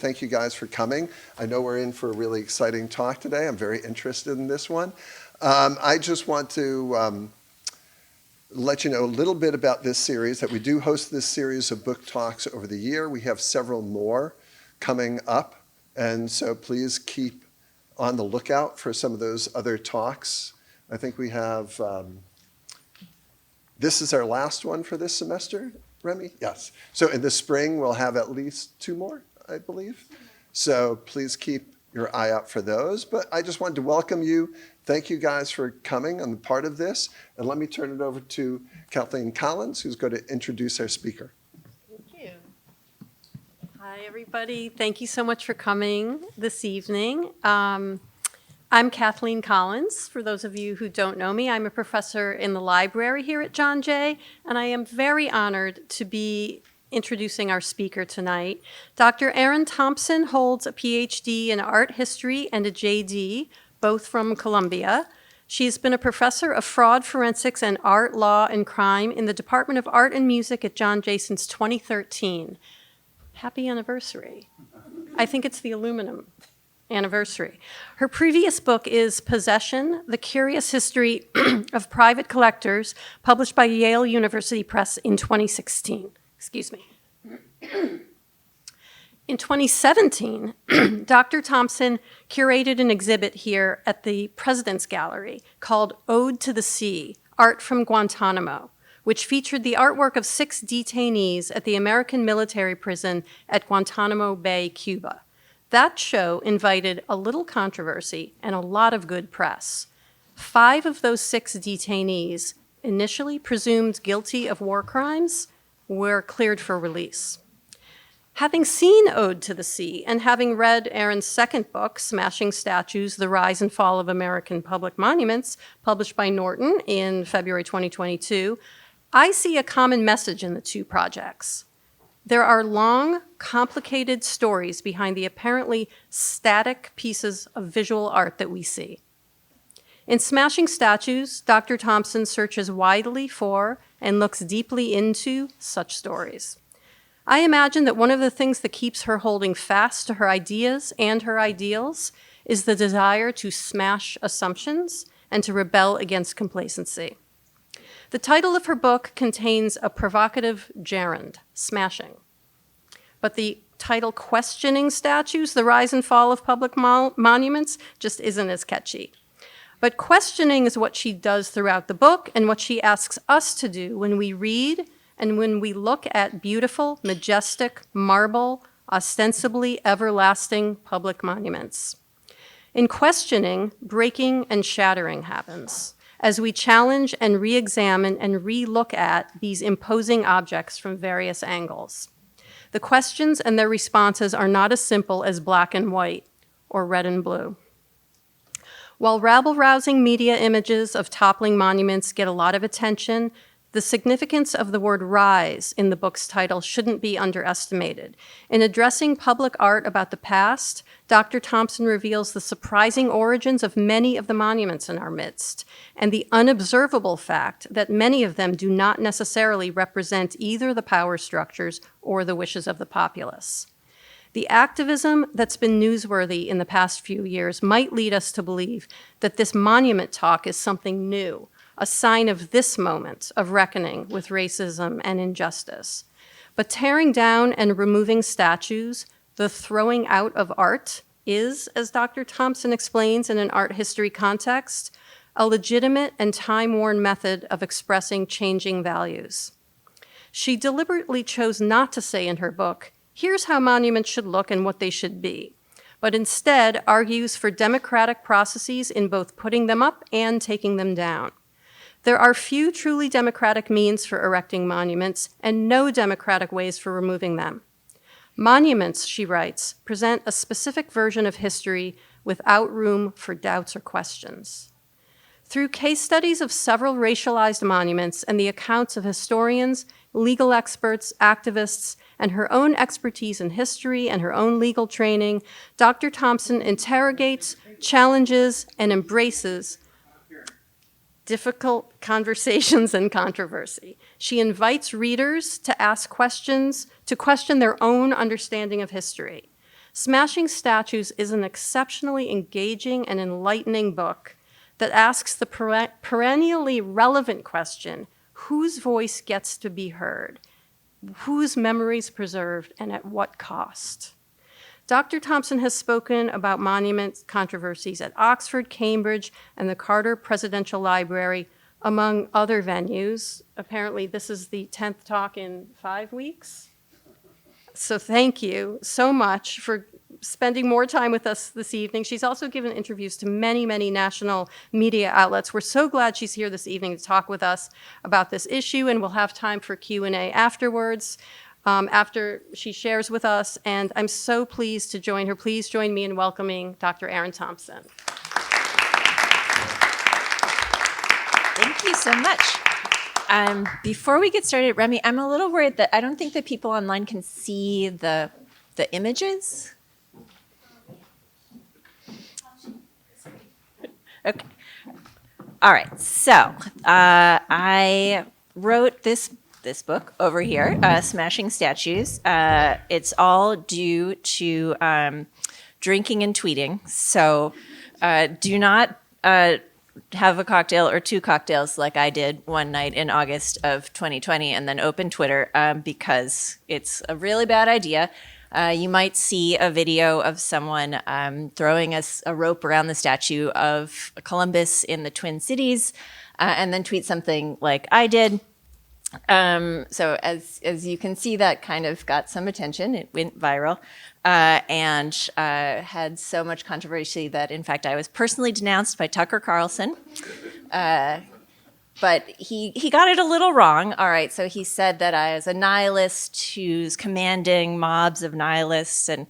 thank you guys for coming. I know we're in for a really exciting talk today. I'm very interested in this one. I just want to let you know a little bit about this series, that we do host this series of book talks over the year. We have several more coming up, and so please keep on the lookout for some of those other talks. I think we have, this is our last one for this semester, Remy? Yes. So in the spring, we'll have at least 2 more, I believe. So please keep your eye out for those. But I just wanted to welcome you. Thank you guys for coming and part of this. And let me turn it over to Kathleen Collins, who's going to introduce our speaker. Thank you. Hi, everybody. Thank you so much for coming this evening. I'm Kathleen Collins. For those of you who don't know me, I'm a professor in the library here at John Jay, and I am very honored to be introducing our speaker tonight. Dr. Erin Thompson holds a PhD in art history and a JD, both from Columbia. She's been a professor of fraud forensics and art, law, and crime in the Department of Art and Music at John Jay since 2013. Happy anniversary. I think it's the aluminum anniversary. Her previous book is Possession, The Curious History of Private Collectors, published by Yale University Press in 2016. Excuse me. In 2017, Dr. Thompson curated an exhibit here at the President's Gallery called Ode to the Sea, Art from Guantanamo, which featured the artwork of 6 detainees at the American military prison at Guantanamo Bay, Cuba. That show invited a little controversy and a lot of good press. 5 of those 6 detainees, initially presumed guilty of war crimes, were cleared for release. Having seen Ode to the Sea and having read Erin's second book, Smashing Statues, The Rise and Fall of American Public Monuments, published by Norton in February 2022, I see a common message in the 2 projects. There are long, complicated stories behind the apparently static pieces of visual art that we see. In Smashing Statues, Dr. Thompson searches widely for and looks deeply into such stories. I imagine that one of the things that keeps her holding fast to her ideas and her ideals is the desire to smash assumptions and to rebel against complacency. The title of her book contains a provocative gerund, smashing. But the title Questioning Statues, The Rise and Fall of Public Monuments, just isn't as catchy. But questioning is what she does throughout the book and what she asks us to do when we read and when we look at beautiful, majestic, marble, ostensibly everlasting public monuments. In questioning, breaking and shattering happens as we challenge and re-examine and re-look at these imposing objects from various angles. The questions and their responses are not as simple as black and white or red and blue. While rabble-rousing media images of toppling monuments get a lot of attention, the significance of the word rise in the book's title shouldn't be underestimated. In addressing public art about the past, Dr. Thompson reveals the surprising origins of many of the monuments in our midst, and the unobservable fact that many of them do not necessarily represent either the power structures or the wishes of the populace. The activism that's been newsworthy in the past few years might lead us to believe that this monument talk is something new, a sign of this moment of reckoning with racism and injustice. But tearing down and removing statues, the throwing out of art, is, as Dr. Thompson explains in an art history context, a legitimate and time-worn method of expressing changing values. She deliberately chose not to say in her book, here's how monuments should look and what they should be, but instead argues for democratic processes in both putting them up and taking them down. There are few truly democratic means for erecting monuments and no democratic ways for removing them. Monuments, she writes, present a specific version of history without room for doubts or questions. Through case studies of several racialized monuments and the accounts of historians, legal experts, activists, and her own expertise in history and her own legal training, Dr. Thompson interrogates, challenges, and embraces difficult conversations and controversy. She invites readers to ask questions, to question their own understanding of history. Smashing Statues is an exceptionally engaging and enlightening book that asks the perennially relevant question, whose voice gets to be heard? Whose memories preserved and at what cost? Dr. Thompson has spoken about monument controversies at Oxford, Cambridge, and the Carter Presidential Library, among other venues. Apparently, this is the 10th talk in 5 weeks. So thank you so much for spending more time with us this evening. She's also given interviews to many, many national media outlets. We're so glad she's here this evening to talk with us about this issue, and we'll have time for Q&A afterwards, after she shares with us. And I'm so pleased to join her. Please join me in welcoming Dr. Erin Thompson. Thank you so much. Before we get started, Remy, I'm a little worried that I don't think that people online can see the images. Okay. All right. So I wrote this book over here, Smashing Statues. It's all due to drinking and tweeting. So do not have a cocktail or 2 cocktails like I did one night in August of 2020 and then open Twitter because it's a really bad idea. You might see a video of someone throwing a rope around the statue of Columbus in the Twin Cities and then tweet something like I did. So as you can see, that kind of got some attention. It went viral and had so much controversy that, in fact, I was personally denounced by Tucker Carlson. But he got it a little wrong. All right, so he said that I was a nihilist who's commanding mobs of nihilists, and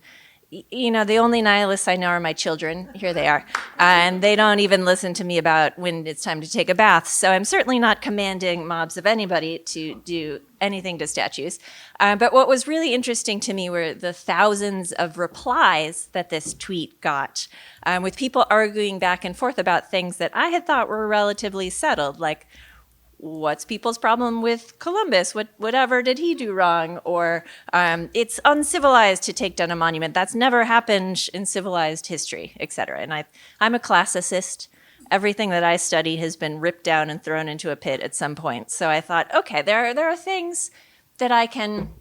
you know, the only nihilists I know are my children. Here they are. And they don't even listen to me about when it's time to take a bath. So I'm certainly not commanding mobs of anybody to do anything to statues. But what was really interesting to me were the thousands of replies that this tweet got, with people arguing back and forth about things that I had thought were relatively settled, like, what's people's problem with Columbus? Whatever did he do wrong? Or it's uncivilized to take down a monument. That's never happened in civilized history, et cetera. And I'm a classicist. Everything that I study has been ripped down and thrown into a pit at some point. So I thought, okay, there are things that I can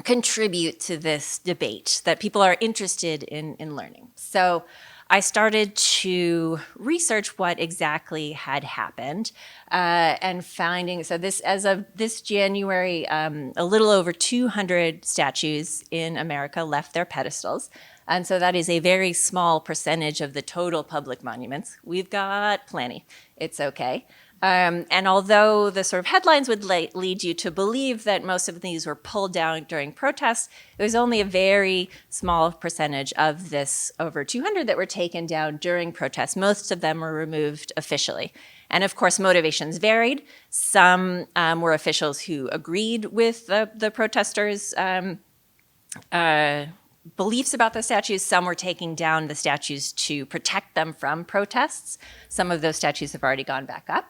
contribute to this debate that people are interested in learning. So I started to research what exactly had happened and finding, so this, as of this January, a little over 200 statues in America left their pedestals. And so that is a very small percentage of the total public monuments. We've got plenty. It's okay. And although the sort of headlines would lead you to believe that most of these were pulled down during protests, it was only a very small percentage of this over 200 that were taken down during protests. Most of them were removed officially. And of course, motivations varied. Some were officials who agreed with the protesters' beliefs about the statues. Some were taking down the statues to protect them from protests. Some of those statues have already gone back up.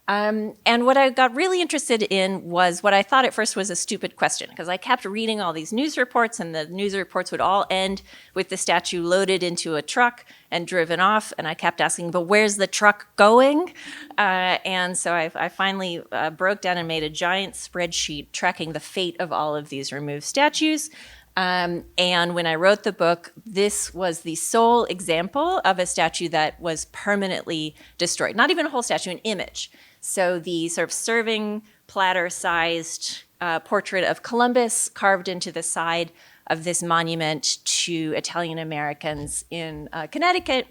And what I got really interested in was what I thought at first was a stupid question, because I kept reading all these news reports, and the news reports would all end with the statue loaded into a truck and driven off. And I kept asking, but where's the truck going? And so I finally broke down and made a giant spreadsheet tracking the fate of all of these removed statues. And when I wrote the book, this was the sole example of a statue that was permanently destroyed. Not even a whole statue, an image. So the sort of serving platter-sized portrait of Columbus carved into the side of this monument to Italian Americans in Connecticut.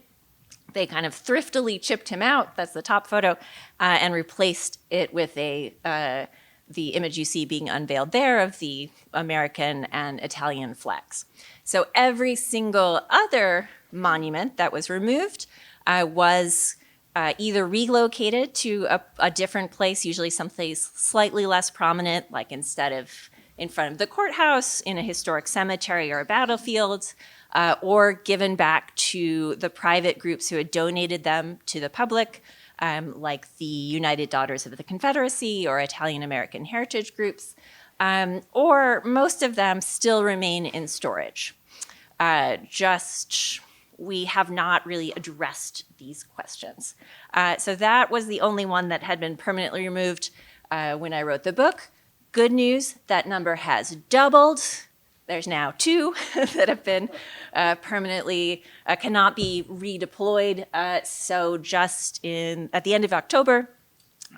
They kind of thriftily chipped him out, that's the top photo, and replaced it with the image you see being unveiled there of the American and Italian flags. So every single other monument that was removed was either relocated to a different place, usually someplace slightly less prominent, like instead of in front of the courthouse, in a historic cemetery or a battlefield, or given back to the private groups who had donated them to the public, like the United Daughters of the Confederacy or Italian American heritage groups, or most of them still remain in storage. We have not really addressed these questions. So that was the only one that had been permanently removed when I wrote the book. Good news, that number has doubled. There's now 2 that have been permanently, cannot be redeployed. So just at the end of October,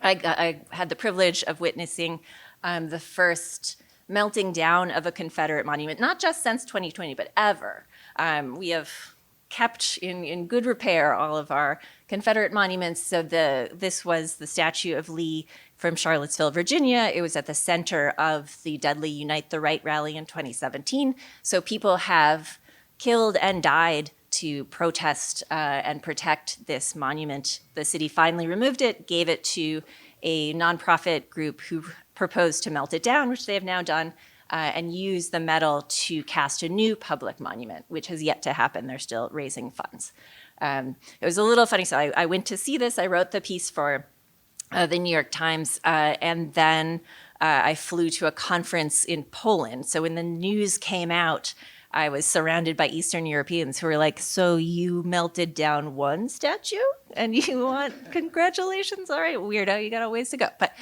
I had the privilege of witnessing the first melting down of a Confederate monument, not just since 2020, but ever. We have kept in good repair all of our Confederate monuments. So this was the statue of Lee from Charlottesville, Virginia. It was at the center of the deadly Unite the Right rally in 2017. So people have killed and died to protest and protect this monument. The city finally removed it, gave it to a nonprofit group who proposed to melt it down, which they have now done, and use the metal to cast a new public monument, which has yet to happen. They're still raising funds. It was a little funny. So I went to see this. I wrote the piece for the New York Times, and then I flew to a conference in Poland. So when the news came out, I was surrounded by Eastern Europeans who were like, so you melted down one statue and you want congratulations? All right, weirdo, you got a ways to go. But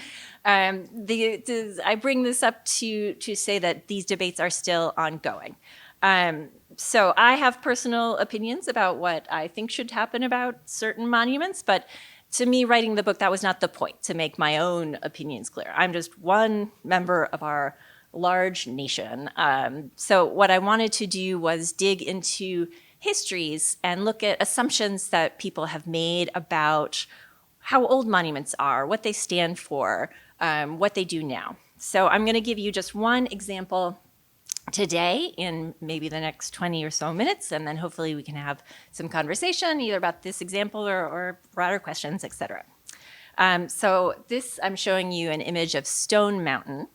I bring this up to say that these debates are still ongoing. So I have personal opinions about what I think should happen about certain monuments, but to me, writing the book, that was not the point, to make my own opinions clear. I'm just one member of our large nation. So what I wanted to do was dig into histories and look at assumptions that people have made about how old monuments are, what they stand for, what they do now. So I'm going to give you just one example today in maybe the next 20 or so minutes, and then hopefully we can have some conversation either about this example or broader questions, et cetera. So this, I'm showing you an image of Stone Mountain.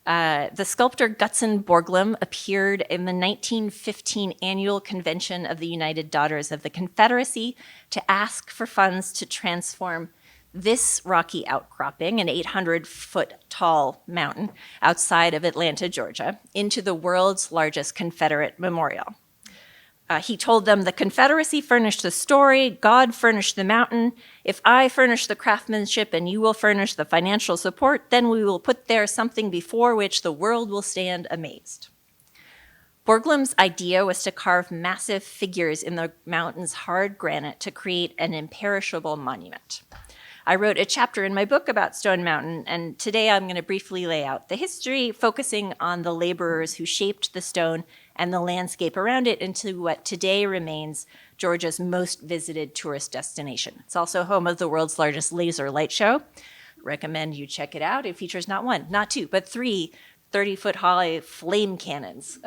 The sculptor Gutzon Borglum appeared in the 1915 annual convention of the United Daughters of the Confederacy to ask for funds to transform this rocky outcropping, an 800-foot tall mountain outside of Atlanta, Georgia, into the world's largest Confederate memorial. He told them, the Confederacy furnished the story, God furnished the mountain. If I furnish the craftsmanship and you will furnish the financial support, then we will put there something before which the world will stand amazed. Borglum's idea was to carve massive figures in the mountain's hard granite to create an imperishable monument. I wrote a chapter in my book about Stone Mountain, and today I'm going to briefly lay out the history, focusing on the laborers who shaped the stone and the landscape around it into what today remains Georgia's most visited tourist destination. It's also home of the world's largest laser light show. Recommend you check it out. It features not one, not two, but 3 30-foot high flame cannons.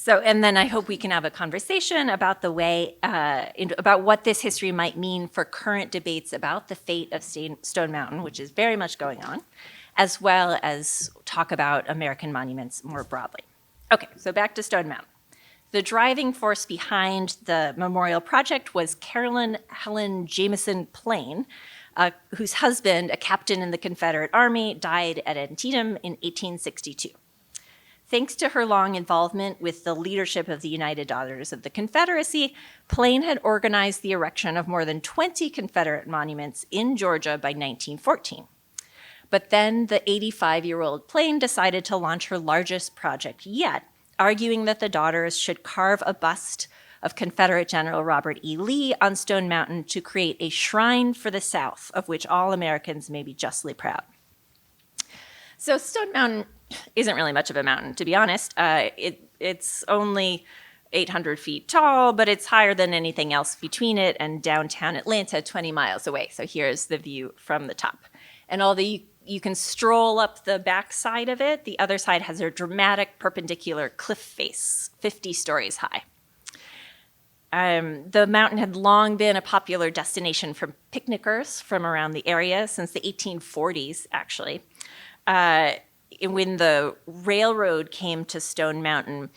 And then I hope we can have a conversation about the way, about what this history might mean for current debates about the fate of Stone Mountain, which is very much going on, as well as talk about American monuments more broadly. Okay, so back to Stone Mountain. The driving force behind the memorial project was Carolyn Helen Jameson Plain, whose husband, a captain in the Confederate Army, died at Antietam in 1862. Thanks to her long involvement with the leadership of the United Daughters of the Confederacy, Plain had organized the erection of more than 20 Confederate monuments in Georgia by 1914. But then the 85-year-old Plain decided to launch her largest project yet, arguing that the daughters should carve a bust of Confederate General Robert E. Lee on Stone Mountain to create a shrine for the South, of which all Americans may be justly proud. So Stone Mountain isn't really much of a mountain, to be honest. It's only 800 feet tall, but it's higher than anything else between it and downtown Atlanta, 20 miles away. So here's the view from the top. And although you can stroll up the back side of it, the other side has a dramatic perpendicular cliff face, 50 stories high. The mountain had long been a popular destination for picnickers from around the area since the 1840s, actually. When the railroad came to Stone Mountain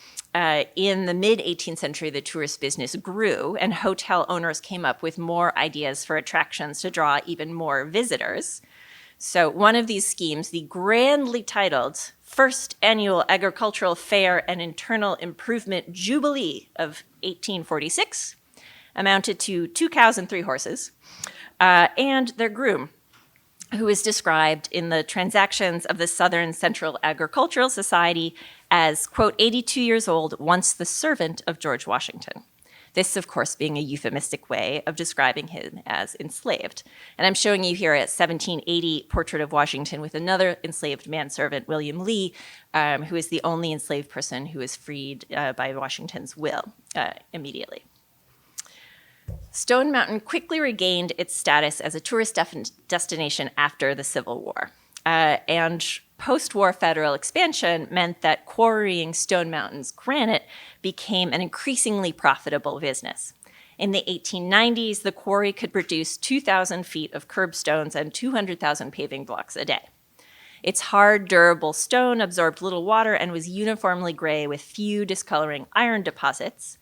in the mid-18th century, the tourist business grew, and hotel owners came up with more ideas for attractions to draw even more visitors. So one of these schemes, the grandly titled first annual agricultural fair and internal improvement jubilee of 1846 amounted to 2 cows and 3 horses, and their groom, who is described in the Transactions of the Southern Central Agricultural Society as, quote, 82 years old, once the servant of George Washington. This, of course, being a euphemistic way of describing him as enslaved. And I'm showing you here a 1780 portrait of Washington with another enslaved manservant, William Lee, who is the only enslaved person who was freed by Washington's will immediately. Stone Mountain quickly regained its status as a tourist destination after the Civil War. And post-war federal expansion meant that quarrying Stone Mountain's granite became an increasingly profitable business. In the 1890s, the quarry could produce 2,000 feet of curbstones and 200,000 paving blocks a day. Its hard, durable stone absorbed little water and was uniformly gray with few discoloring iron deposits.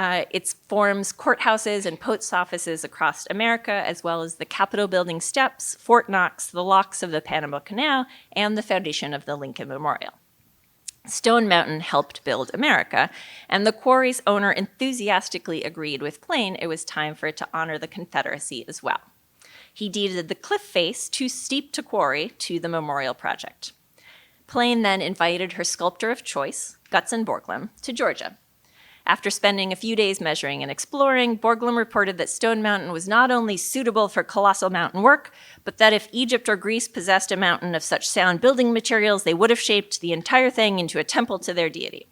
It forms courthouses and post offices across America, as well as the Capitol building steps, Fort Knox, the locks of the Panama Canal, and the foundation of the Lincoln Memorial. Stone Mountain helped build America, and the quarry's owner enthusiastically agreed with Plain it was time for it to honor the Confederacy as well. He deeded the cliff face, too steep to quarry, to the memorial project. Plain then invited her sculptor of choice, Gutzon Borglum, to Georgia. After spending a few days measuring and exploring, Borglum reported that Stone Mountain was not only suitable for colossal mountain work, but that if Egypt or Greece possessed a mountain of such sound building materials, they would have shaped the entire thing into a temple to their deity.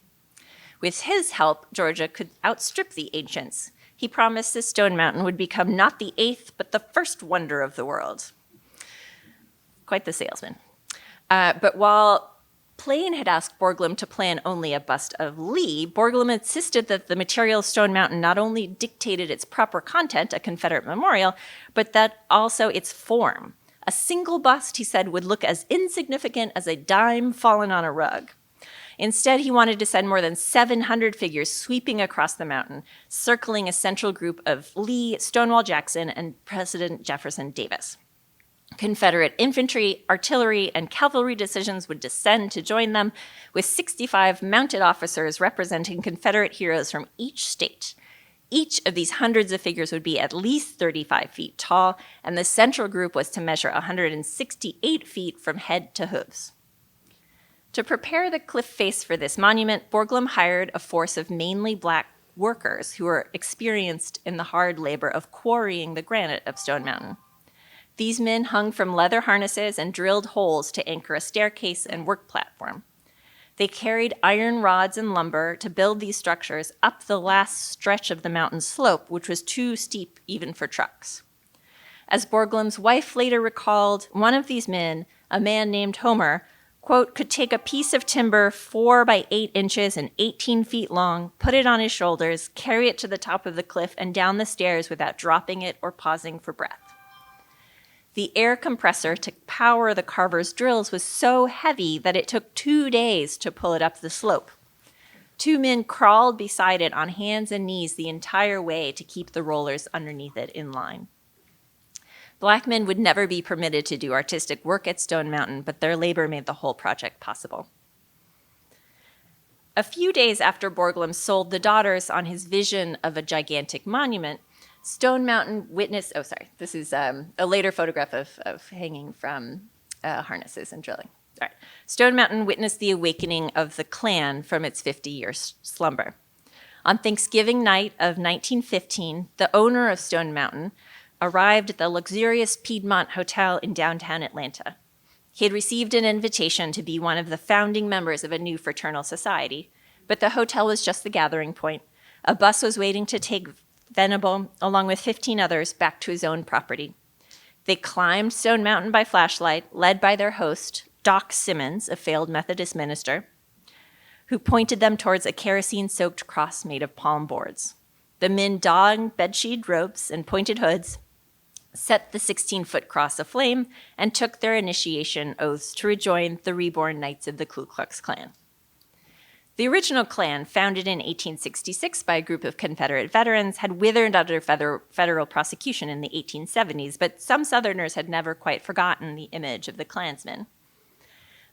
With his help, Georgia could outstrip the ancients. He promised that Stone Mountain would become not the 8th, but the first wonder of the world. Quite the salesman. But while Plain had asked Borglum to plan only a bust of Lee, Borglum insisted that the material Stone Mountain not only dictated its proper content, a Confederate memorial, but that also its form. A single bust, he said, would look as insignificant as a dime fallen on a rug. Instead, he wanted to send more than 700 figures sweeping across the mountain, circling a central group of Lee, Stonewall Jackson, and President Jefferson Davis. Confederate infantry, artillery, and cavalry decisions would descend to join them, with 65 mounted officers representing Confederate heroes from each state. Each of these hundreds of figures would be at least 35 feet tall, and the central group was to measure 168 feet from head to hooves. To prepare the cliff face for this monument, Borglum hired a force of mainly black workers who were experienced in the hard labor of quarrying the granite of Stone Mountain. These men hung from leather harnesses and drilled holes to anchor a staircase and work platform. They carried iron rods and lumber to build these structures up the last stretch of the mountain slope, which was too steep even for trucks. As Borglum's wife later recalled, one of these men, a man named Homer, quote, could take a piece of timber 4 by 8 inches and 18 feet long, put it on his shoulders, carry it to the top of the cliff and down the stairs without dropping it or pausing for breath. The air compressor to power the carver's drills was so heavy that it took 2 days to pull it up the slope. 2 men crawled beside it on hands and knees the entire way to keep the rollers underneath it in line. Black men would never be permitted to do artistic work at Stone Mountain, but their labor made the whole project possible. A few days after Borglum sold the daughters on his vision of a gigantic monument, Stone Mountain witnessed, this is a later photograph of hanging from harnesses and drilling. All right. Stone Mountain witnessed the awakening of the Klan from its 50-year slumber. On Thanksgiving night of 1915, the owner of Stone Mountain arrived at the luxurious Piedmont Hotel in downtown Atlanta. He had received an invitation to be one of the founding members of a new fraternal society, but the hotel was just the gathering point. A bus was waiting to take Venable, along with 15 others, back to his own property. They climbed Stone Mountain by flashlight, led by their host, Doc Simmons, a failed Methodist minister, who pointed them towards a kerosene-soaked cross made of palm boards. The men donned bedsheet robes and pointed hoods, set the 16-foot cross aflame, and took their initiation oaths to rejoin the reborn Knights of the Ku Klux Klan. The original Klan, founded in 1866 by a group of Confederate veterans, had withered under federal prosecution in the 1870s, but some Southerners had never quite forgotten the image of the Klansmen.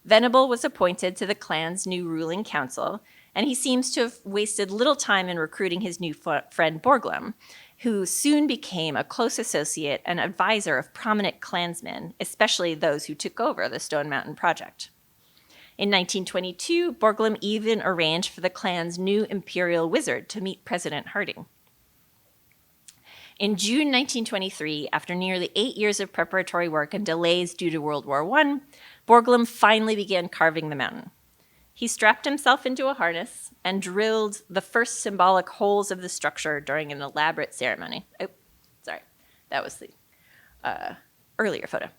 Venable was appointed to the Klan's new ruling council, and he seems to have wasted little time in recruiting his new friend Borglum, who soon became a close associate and advisor of prominent Klansmen, especially those who took over the Stone Mountain Project. In 1922, Borglum even arranged for the Klan's new imperial wizard to meet President Harding. In June 1923, after nearly 8 years of preparatory work and delays due to World War I, Borglum finally began carving the mountain. He strapped himself into a harness and drilled the first symbolic holes of the structure during an elaborate ceremony. Oh, sorry, that was the earlier photo.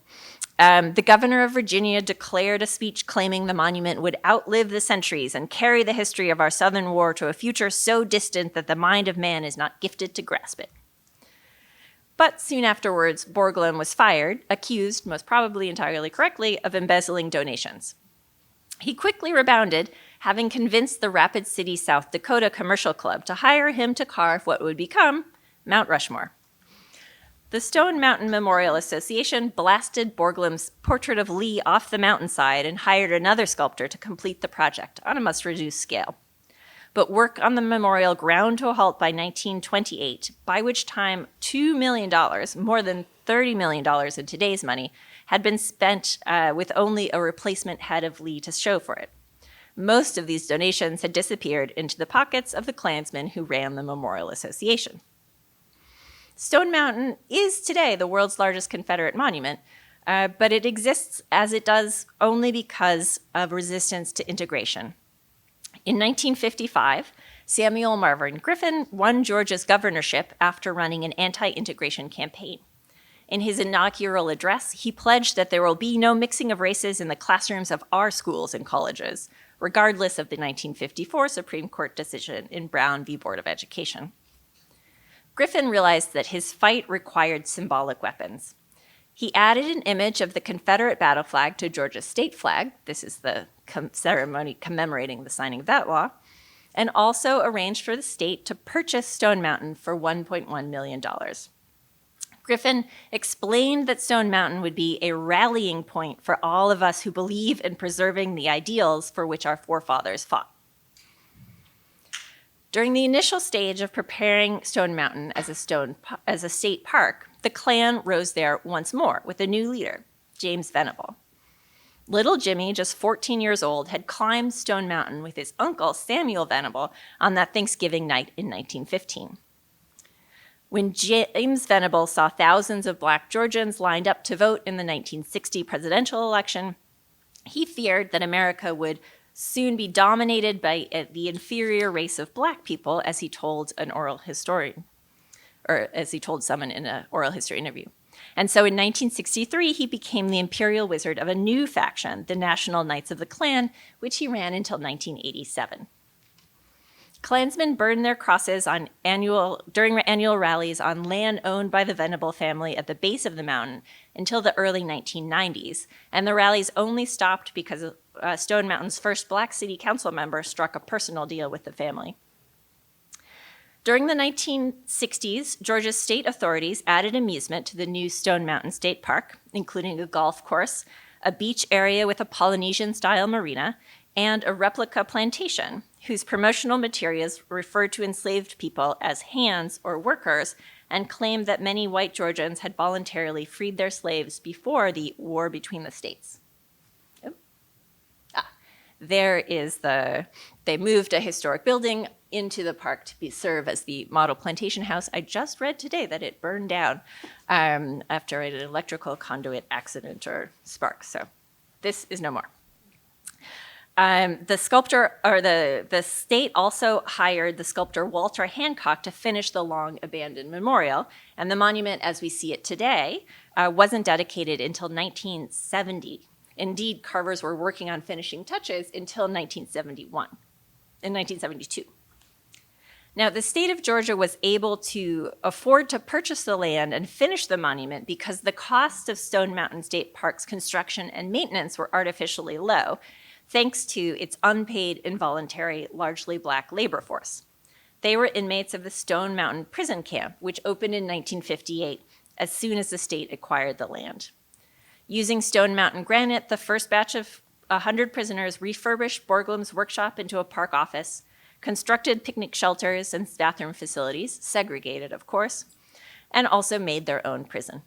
The governor of Virginia declared a speech claiming the monument would outlive the centuries and carry the history of our Southern War to a future so distant that the mind of man is not gifted to grasp it. But soon afterwards, Borglum was fired, accused, most probably entirely correctly, of embezzling donations. He quickly rebounded, having convinced the Rapid City, South Dakota Commercial Club to hire him to carve what would become Mount Rushmore. The Stone Mountain Memorial Association blasted Borglum's portrait of Lee off the mountainside and hired another sculptor to complete the project on a much reduced scale. But work on the memorial ground to a halt by 1928, by which time $2 million, more than $30 million in today's money, had been spent with only a replacement head of Lee to show for it. Most of these donations had disappeared into the pockets of the Klansmen who ran the Memorial Association. Stone Mountain is today the world's largest Confederate monument, but it exists as it does only because of resistance to integration. In 1955, Samuel Marvin Griffin won Georgia's governorship after running an anti-integration campaign. In his inaugural address, he pledged that there will be no mixing of races in the classrooms of our schools and colleges, regardless of the 1954 Supreme Court decision in Brown v. Board of Education. Griffin realized that his fight required symbolic weapons. He added an image of the Confederate battle flag to Georgia's state flag. This is the ceremony commemorating the signing of that law, and also arranged for the state to purchase Stone Mountain for $1.1 million. Griffin explained that Stone Mountain would be a rallying point for all of us who believe in preserving the ideals for which our forefathers fought. During the initial stage of preparing Stone Mountain as a state park, the Klan rose there once more with a new leader, James Venable. Little Jimmy, just 14 years old, had climbed Stone Mountain with his uncle, Samuel Venable, on that Thanksgiving night in 1915. When James Venable saw thousands of Black Georgians lined up to vote in the 1960 presidential election, he feared that America would soon be dominated by the inferior race of Black people, as he told an oral historian, or as he told someone in an oral history interview. And so in 1963, he became the imperial wizard of a new faction, the National Knights of the Klan, which he ran until 1987. Klansmen burned their crosses during annual rallies on land owned by the Venable family at the base of the mountain until the early 1990s, and the rallies only stopped because Stone Mountain's first Black city council member struck a personal deal with the family. During the 1960s, Georgia's state authorities added amusement to the new Stone Mountain State Park, including a golf course, a beach area with a Polynesian-style marina, and a replica plantation, whose promotional materials referred to enslaved people as hands or workers and claimed that many white Georgians had voluntarily freed their slaves before the war between the states. They moved a historic building into the park to serve as the model plantation house. I just read today that it burned down after an electrical conduit accident or spark, so this is no more. The state also hired the sculptor Walter Hancock to finish the long abandoned memorial, and the monument as we see it today wasn't dedicated until 1970. Indeed, carvers were working on finishing touches until 1972. Now, the state of Georgia was able to afford to purchase the land and finish the monument because the cost of Stone Mountain State Park's construction and maintenance were artificially low, thanks to its unpaid, involuntary, largely Black labor force. They were inmates of the Stone Mountain Prison Camp, which opened in 1958, as soon as the state acquired the land. Using Stone Mountain granite, the first batch of 100 prisoners refurbished Borglum's workshop into a park office, constructed picnic shelters and bathroom facilities, segregated, of course, and also made their own prison.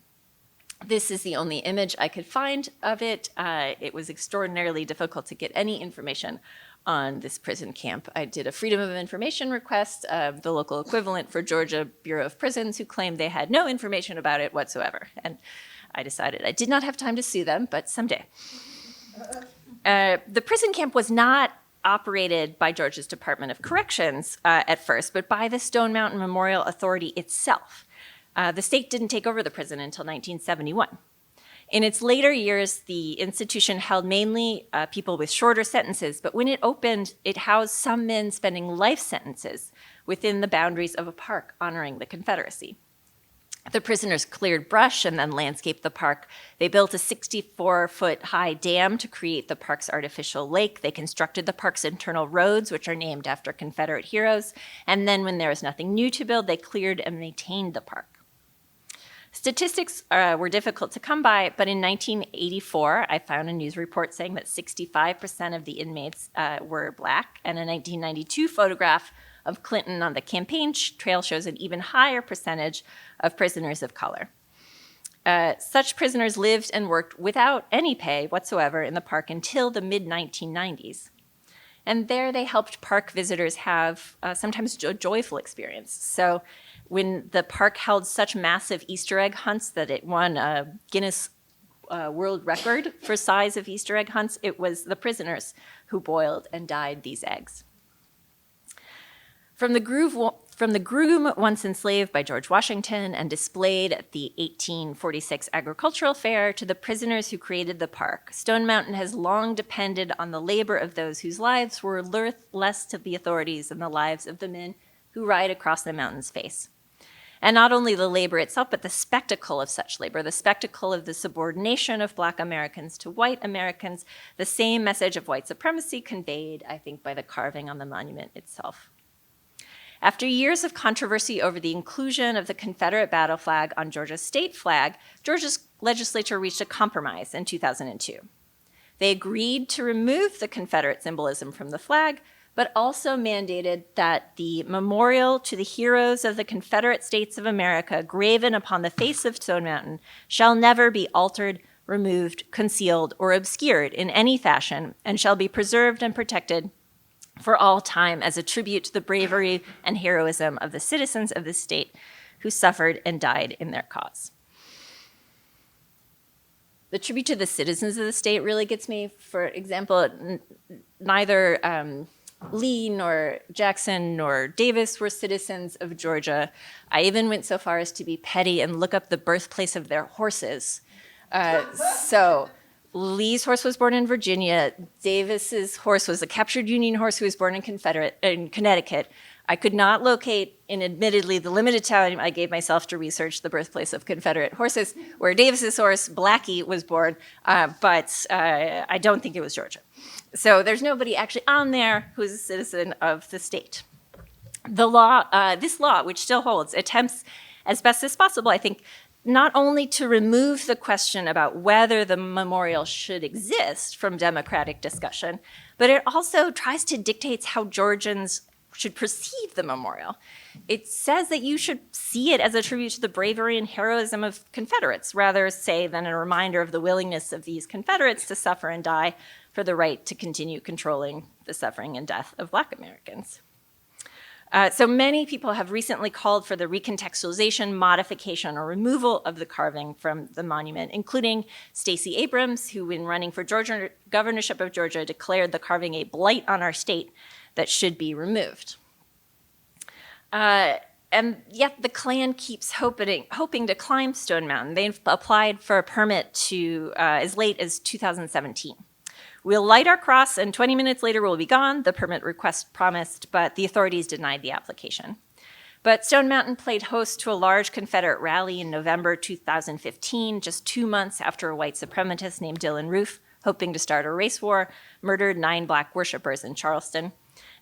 This is the only image I could find of it. It was extraordinarily difficult to get any information on this prison camp. I did a Freedom of Information request, the local equivalent for Georgia Bureau of Prisons, who claimed they had no information about it whatsoever. And I decided I did not have time to sue them, but someday. The prison camp was not operated by Georgia's Department of Corrections at first, but by the Stone Mountain Memorial Authority itself. The state didn't take over the prison until 1971. In its later years, the institution held mainly people with shorter sentences, but when it opened, it housed some men spending life sentences within the boundaries of a park honoring the Confederacy. The prisoners cleared brush and then landscaped the park. They built a 64-foot-high dam to create the park's artificial lake. They constructed the park's internal roads, which are named after Confederate heroes. And then when there was nothing new to build, they cleared and maintained the park. Statistics were difficult to come by, but in 1984, I found a news report saying that 65% of the inmates were Black, and a 1992 photograph of Clinton on the campaign trail shows an even higher percentage of prisoners of color. Such prisoners lived and worked without any pay whatsoever in the park until the mid-1990s. And there they helped park visitors have sometimes a joyful experience. So when the park held such massive Easter egg hunts that it won a Guinness World Record for size of Easter egg hunts, it was the prisoners who boiled and dyed these eggs. From the groom once enslaved by George Washington and displayed at the 1846 agricultural fair to the prisoners who created the park, Stone Mountain has long depended on the labor of those whose lives were worth less to the authorities than the lives of the men who ride across the mountain's face. And not only the labor itself, but the spectacle of such labor, the spectacle of the subordination of Black Americans to white Americans, the same message of white supremacy conveyed, I think, by the carving on the monument itself. After years of controversy over the inclusion of the Confederate battle flag on Georgia's state flag, Georgia's legislature reached a compromise in 2002. They agreed to remove the Confederate symbolism from the flag, but also mandated that the memorial to the heroes of the Confederate States of America graven upon the face of Stone Mountain shall never be altered, removed, concealed, or obscured in any fashion, and shall be preserved and protected for all time as a tribute to the bravery and heroism of the citizens of the state who suffered and died in their cause. The tribute to the citizens of the state really gets me. For example, neither Lee nor Jackson nor Davis were citizens of Georgia. I even went so far as to be petty and look up the birthplace of their horses. So Lee's horse was born in Virginia. Davis's horse was a captured Union horse who was born in Connecticut. I could not locate, in admittedly the limited time I gave myself to research the birthplace of Confederate horses, where Davis's horse, Blackie, was born, but I don't think it was Georgia. So there's nobody actually on there who's a citizen of the state. The law, this law, which still holds, attempts as best as possible, I think, not only to remove the question about whether the memorial should exist from democratic discussion, but it also tries to dictate how Georgians should perceive the memorial. It says that you should see it as a tribute to the bravery and heroism of Confederates, rather, say, than a reminder of the willingness of these Confederates to suffer and die for the right to continue controlling the suffering and death of Black Americans. So many people have recently called for the recontextualization, modification, or removal of the carving from the monument, including Stacey Abrams, who, in running for Georgia governorship of Georgia, declared the carving a blight on our state that should be removed. And yet the Klan keeps hoping to climb Stone Mountain. They've applied for a permit to as late as 2017. We'll light our cross, and 20 minutes later we'll be gone, the permit request promised, but the authorities denied the application. But Stone Mountain played host to a large Confederate rally in November 2015, just 2 months after a white suprematist named Dylan Roof, hoping to start a race war, murdered 9 Black worshipers in Charleston.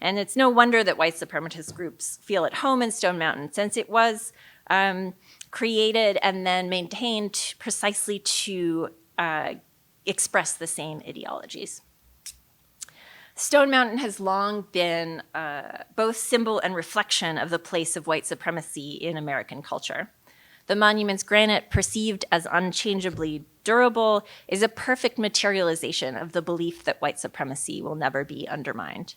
And it's no wonder that white supremacist groups feel at home in Stone Mountain, since it was created and then maintained precisely to express the same ideologies. Stone Mountain has long been both symbol and reflection of the place of white supremacy in American culture. The monument's granite, perceived as unchangeably durable, is a perfect materialization of the belief that white supremacy will never be undermined.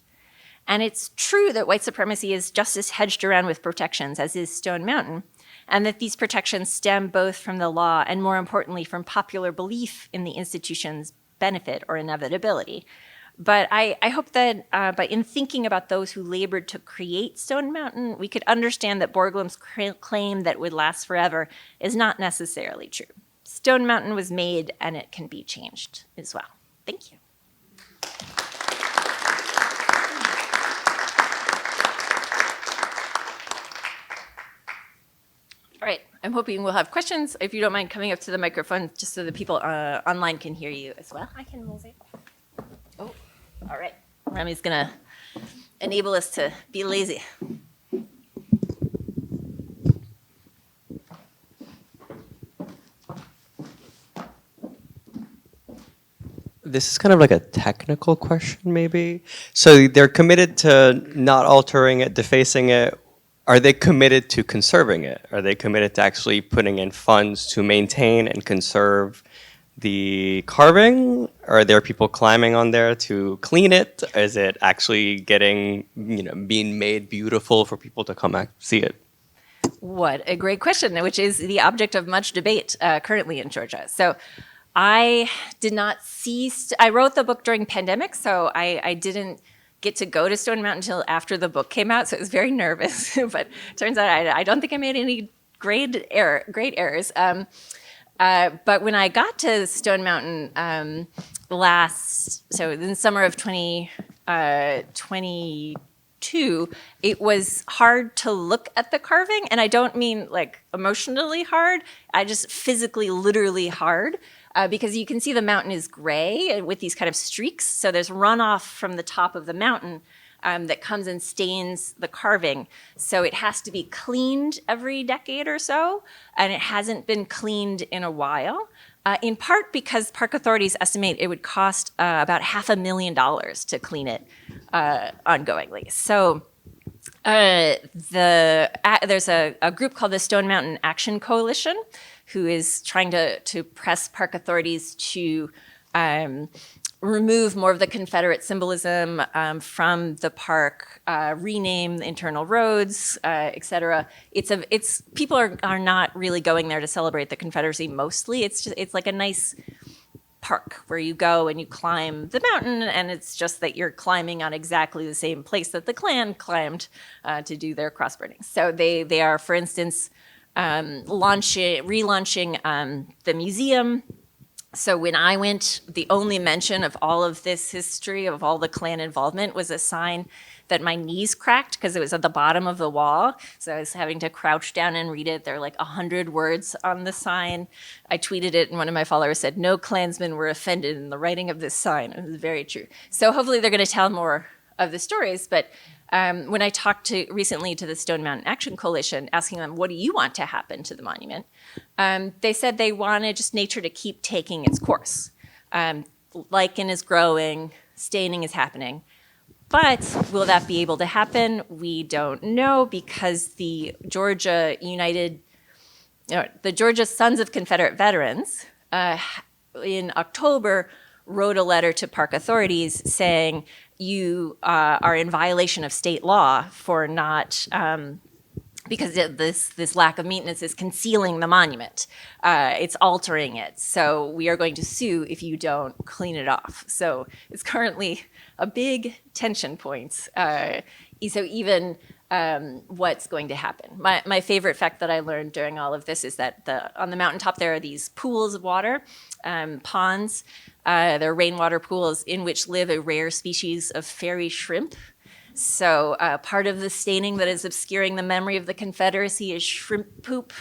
And it's true that white supremacy is just as hedged around with protections as is Stone Mountain, and that these protections stem both from the law and, more importantly, from popular belief in the institution's benefit or inevitability. But I hope that in thinking about those who labored to create Stone Mountain, we could understand that Borglum's claim that it would last forever is not necessarily true. Stone Mountain was made, and it can be changed as well. Thank you. All right, I'm hoping we'll have questions. If you don't mind coming up to the microphone, just so the people online can hear you as well. I can move it. Oh, all right. Remi's gonna enable us to be lazy. This is kind of like a technical question, maybe. So they're committed to not altering it, defacing it. Are they committed to conserving it? Are they committed to actually putting in funds to maintain and conserve the carving? Are there people climbing on there to clean it? Is it actually getting, being made beautiful for people to come see it? What a great question, which is the object of much debate currently in Georgia. So I did not see, I wrote the book during pandemic, so I didn't get to go to Stone Mountain until after the book came out, so I was very nervous. But it turns out I don't think I made any great errors. But when I got to Stone Mountain so in the summer of 2022, it was hard to look at the carving, and I don't mean like emotionally hard, I just physically, literally hard. Because you can see the mountain is gray with these kind of streaks. So there's runoff from the top of the mountain that comes and stains the carving. So it has to be cleaned every decade or so, and it hasn't been cleaned in a while, in part because park authorities estimate it would cost about $500,000 to clean it ongoingly. So there's a group called the Stone Mountain Action Coalition, who is trying to press park authorities to remove more of the Confederate symbolism from the park, rename the internal roads, et cetera. People are not really going there to celebrate the Confederacy mostly. It's like a nice park where you go and you climb the mountain, and it's just that you're climbing on exactly the same place that the Klan climbed to do their cross burnings. So they are, for instance, relaunching the museum. So when I went, the only mention of all of this history, of all the Klan involvement, was a sign that my knees cracked because it was at the bottom of the wall. So I was having to crouch down and read it. There are like 100 words on the sign. I tweeted it, and one of my followers said, "No Klansmen were offended in the writing of this sign." It was very true. So hopefully they're going to tell more of the stories, but when I talked recently to the Stone Mountain Action Coalition, asking them, what do you want to happen to the monument? They said they wanted just nature to keep taking its course. Lichen is growing, staining is happening. But will that be able to happen? We don't know, because the Georgia Sons of Confederate Veterans in October wrote a letter to park authorities saying, you are in violation of state law for not, because this lack of maintenance is concealing the monument. It's altering it. So we are going to sue if you don't clean it off. So it's currently a big tension point. So even what's going to happen. My favorite fact that I learned during all of this is that on the mountaintop there are these pools of water, ponds. They're rainwater pools in which live a rare species of fairy shrimp. So part of the staining that is obscuring the memory of the Confederacy is shrimp poop.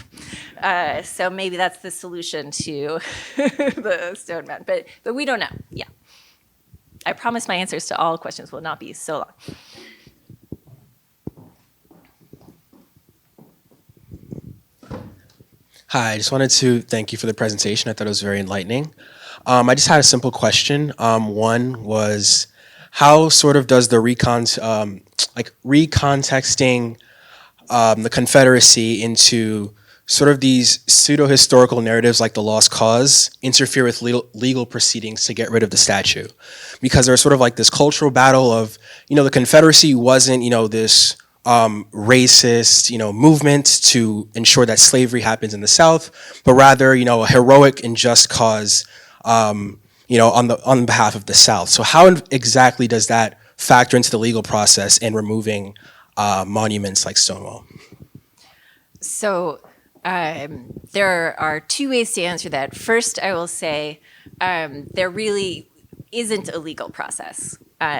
So maybe that's the solution to the Stone Mountain. But we don't know. Yeah. I promise my answers to all questions will not be so long. Hi, I just wanted to thank you for the presentation. I thought it was very enlightening. I just had a simple question. One was, how sort of does the recontexting the Confederacy into sort of these pseudo-historical narratives like the lost cause interfere with legal proceedings to get rid of the statue? Because there's sort of like this cultural battle of, the Confederacy wasn't, this racist, movement to ensure that slavery happens in the South, but rather, a heroic and just cause, on behalf of the South. So how exactly does that factor into the legal process in removing monuments like Stonewall? So there are two ways to answer that. First, I will say there really isn't a legal process.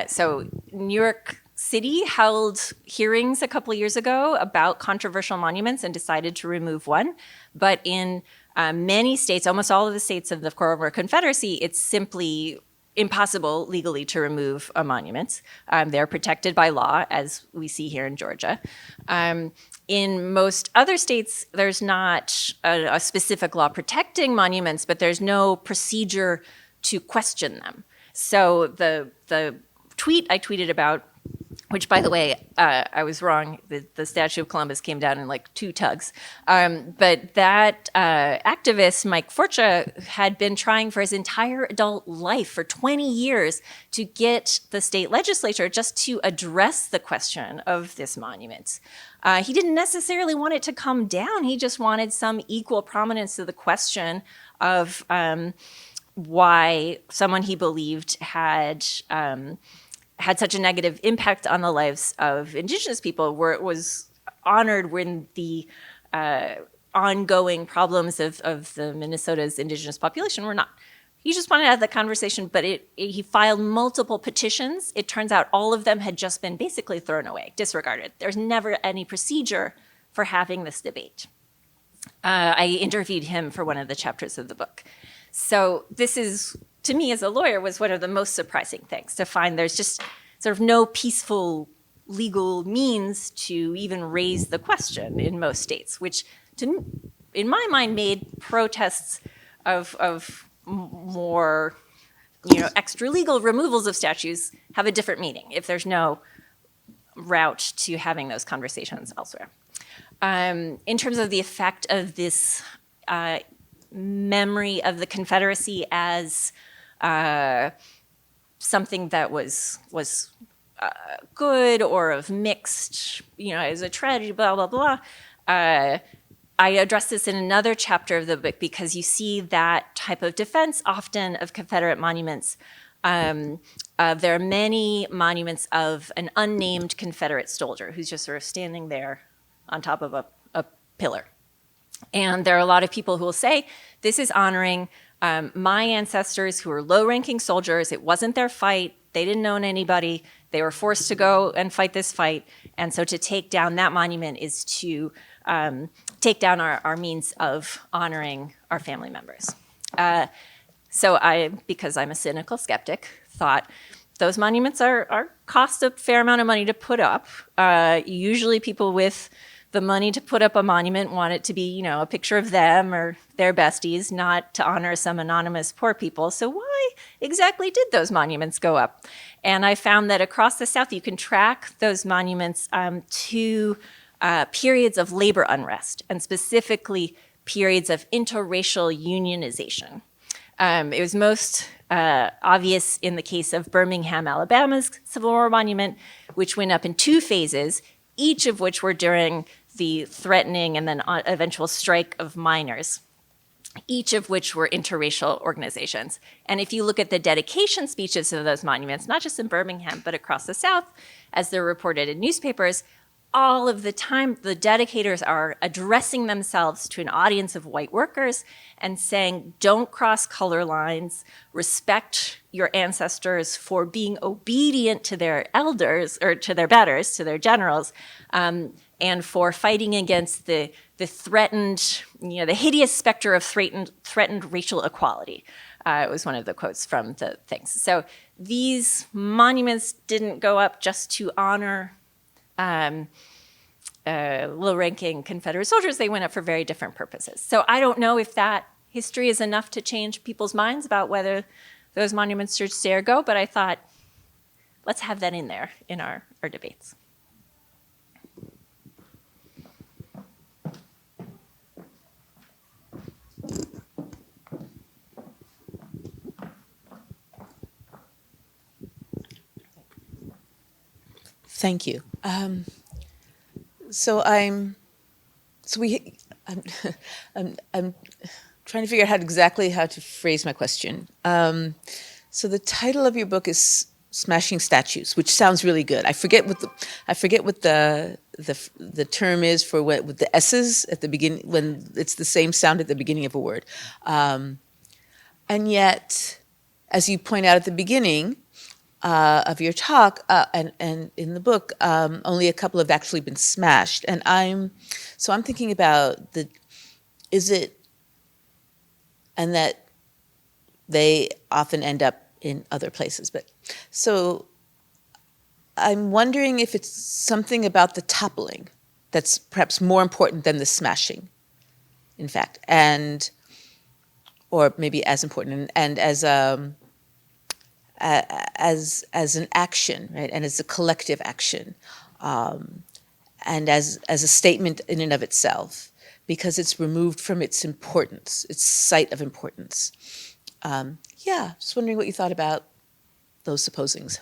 So New York City held hearings a couple of years ago about controversial monuments and decided to remove one. But in many states, almost all of the states of the former Confederacy, it's simply impossible legally to remove a monument. They're protected by law, as we see here in Georgia. In most other states, there's not a specific law protecting monuments, but there's no procedure to question them. So the tweet I tweeted about, which, by the way, I was wrong. The Statue of Columbus came down in like 2 tugs. But that activist, Mike Forcha, had been trying for his entire adult life, for 20 years, to get the state legislature just to address the question of this monument. He didn't necessarily want it to come down. He just wanted some equal prominence to the question of why someone he believed had such a negative impact on the lives of Indigenous people, where it was honored when the ongoing problems of the Minnesota's Indigenous population were not. He just wanted to have the conversation, but he filed multiple petitions. It turns out all of them had just been basically thrown away, disregarded. There's never any procedure for having this debate. I interviewed him for one of the chapters of the book. So this is, to me as a lawyer, was one of the most surprising things, to find there's just sort of no peaceful legal means to even raise the question in most states, which in my mind made protests of more extra legal removals of statues have a different meaning if there's no route to having those conversations elsewhere. In terms of the effect of this memory of the Confederacy as something that was good or of mixed, as a tragedy, blah, blah, blah. I address this in another chapter of the book because you see that type of defense often of Confederate monuments. There are many monuments of an unnamed Confederate soldier who's just sort of standing there on top of a pillar. And there are a lot of people who will say, this is honoring my ancestors who were low-ranking soldiers. It wasn't their fight. They didn't own anybody. They were forced to go and fight this fight. And so to take down that monument is to take down our means of honoring our family members. So I, because I'm a cynical skeptic, thought those monuments cost a fair amount of money to put up. Usually people with the money to put up a monument want it to be, a picture of them or their besties, not to honor some anonymous poor people. So why exactly did those monuments go up? And I found that across the South, you can track those monuments to periods of labor unrest, and specifically periods of interracial unionization. It was most obvious in the case of Birmingham, Alabama's Civil War monument, which went up in 2 phases, each of which were during the threatening and then eventual strike of miners, each of which were interracial organizations. And if you look at the dedication speeches of those monuments, not just in Birmingham, but across the South, as they're reported in newspapers, all of the time, the dedicators are addressing themselves to an audience of white workers and saying, don't cross color lines, respect your ancestors for being obedient to their elders, or to their betters, to their generals, and for fighting against the threatened, the hideous specter of threatened racial equality. It was one of the quotes from the things. So these monuments didn't go up just to honor low-ranking Confederate soldiers. They went up for very different purposes. So I don't know if that history is enough to change people's minds about whether those monuments should stay or go, but I thought let's have that in there in our debates. Thank you. I'm trying to figure out exactly how to phrase my question. So the title of your book is Smashing Statues, which sounds really good. I forget what the term is for what with the S's at the beginning, when it's the same sound at the beginning of a word. And yet, as you point out at the beginning of your talk and in the book, only a couple have actually been smashed. And I'm thinking about and that they often end up in other places. But so I'm wondering if it's something about the toppling that's perhaps more important than the smashing, in fact, or maybe as important, and as an action, right, and as a collective action, and as a statement in and of itself, because it's removed from its importance, its site of importance. Just wondering what you thought about those supposings.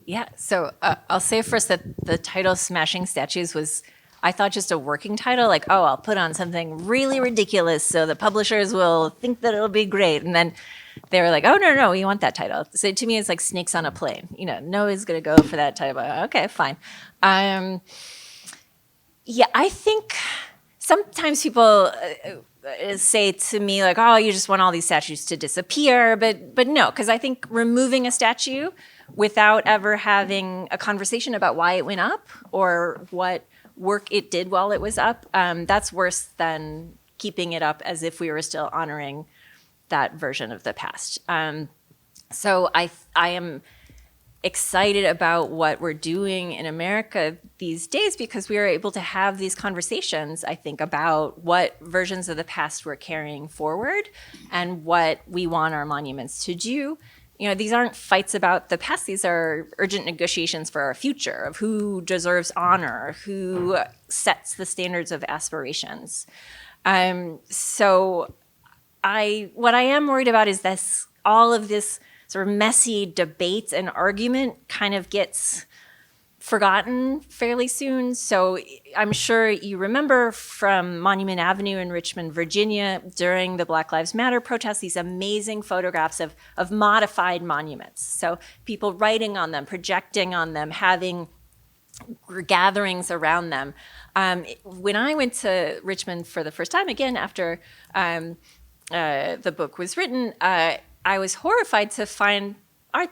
Yeah, so I'll say first that the title Smashing Statues was, I thought, just a working title, like, oh, I'll put on something really ridiculous so the publishers will think that it'll be great. And then they were like, oh, no, we want that title. So to me, it's like Snakes on a Plane. No one's going to go for that title. Okay, fine. I think sometimes people say to me, like, oh, you just want all these statues to disappear. But no, because I think removing a statue without ever having a conversation about why it went up or what work it did while it was up, that's worse than keeping it up as if we were still honoring that version of the past. So I am excited about what we're doing in America these days because we are able to have these conversations, I think, about what versions of the past we're carrying forward and what we want our monuments to do. These aren't fights about the past. These are urgent negotiations for our future of who deserves honor, who sets the standards of aspirations. So what I am worried about is this, all of this sort of messy debate and argument kind of gets forgotten fairly soon. So I'm sure you remember from Monument Avenue in Richmond, Virginia, during the Black Lives Matter protests, these amazing photographs of modified monuments. So people writing on them, projecting on them, having gatherings around them. When I went to Richmond for the first time, again, after the book was written, I was horrified to find,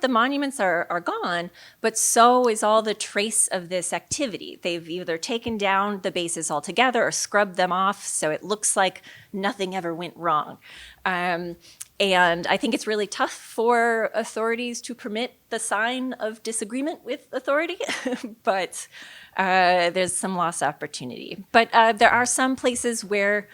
the monuments are gone, but so is all the trace of this activity. They've either taken down the bases altogether or scrubbed them off so it looks like nothing ever went wrong. And I think it's really tough for authorities to permit the sign of disagreement with authority, but there's some lost opportunity. But there are some places where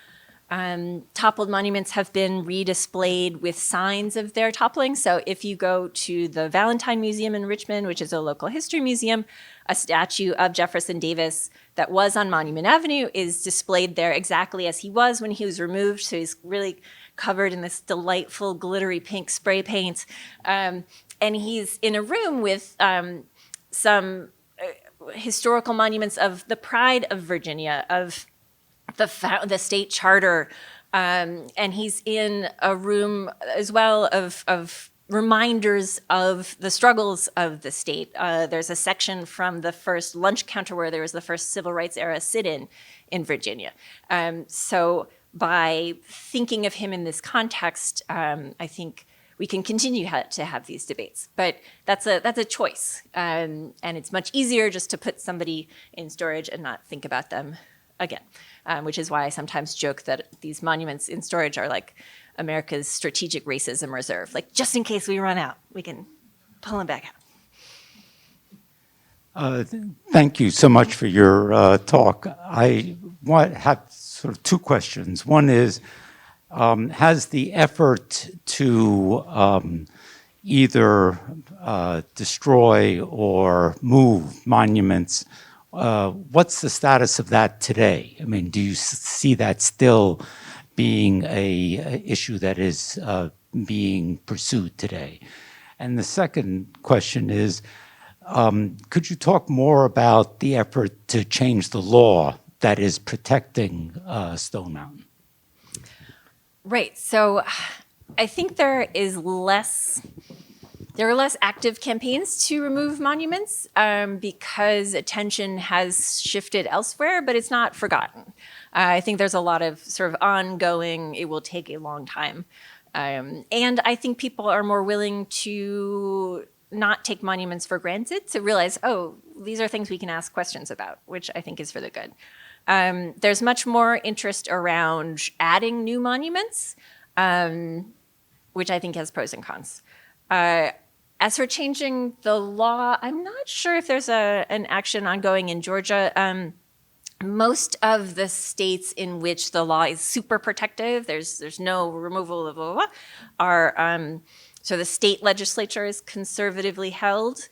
toppled monuments have been redisplayed with signs of their toppling. So if you go to the Valentine Museum in Richmond, which is a local history museum, a statue of Jefferson Davis that was on Monument Avenue is displayed there exactly as he was when he was removed. So he's really covered in this delightful glittery pink spray paint. And he's in a room with some historical monuments of the pride of Virginia, of the state charter, and he's in a room as well of reminders of the struggles of the state. There's a section from the first lunch counter where there was the first civil rights era sit-in in Virginia. So by thinking of him in this context, I think we can continue to have these debates. But that's a choice, and it's much easier just to put somebody in storage and not think about them again. Which is why I sometimes joke that these monuments in storage are like America's strategic racism reserve. Like, just in case we run out, we can pull them back out. Thank you so much for your talk. I have sort of two questions. One is, has the effort to either destroy or move monuments. What's the status of that today? I mean, do you see that still being a issue that is being pursued today? And the second question is, could you talk more about the effort to change the law that is protecting Stone Mountain? Right. So I think there are less active campaigns to remove monuments because attention has shifted elsewhere, but it's not forgotten. I think there's a lot of sort of ongoing, it will take a long time. And I think people are more willing to not take monuments for granted, to realize, oh, these are things we can ask questions about, which I think is for the good. There's much more interest around adding new monuments, which I think has pros and cons. As for changing the law, I'm not sure if there's an action ongoing in Georgia. Most of the states in which the law is super protective, there's no removal of blah, blah, blah, are, so the state legislature is conservatively held,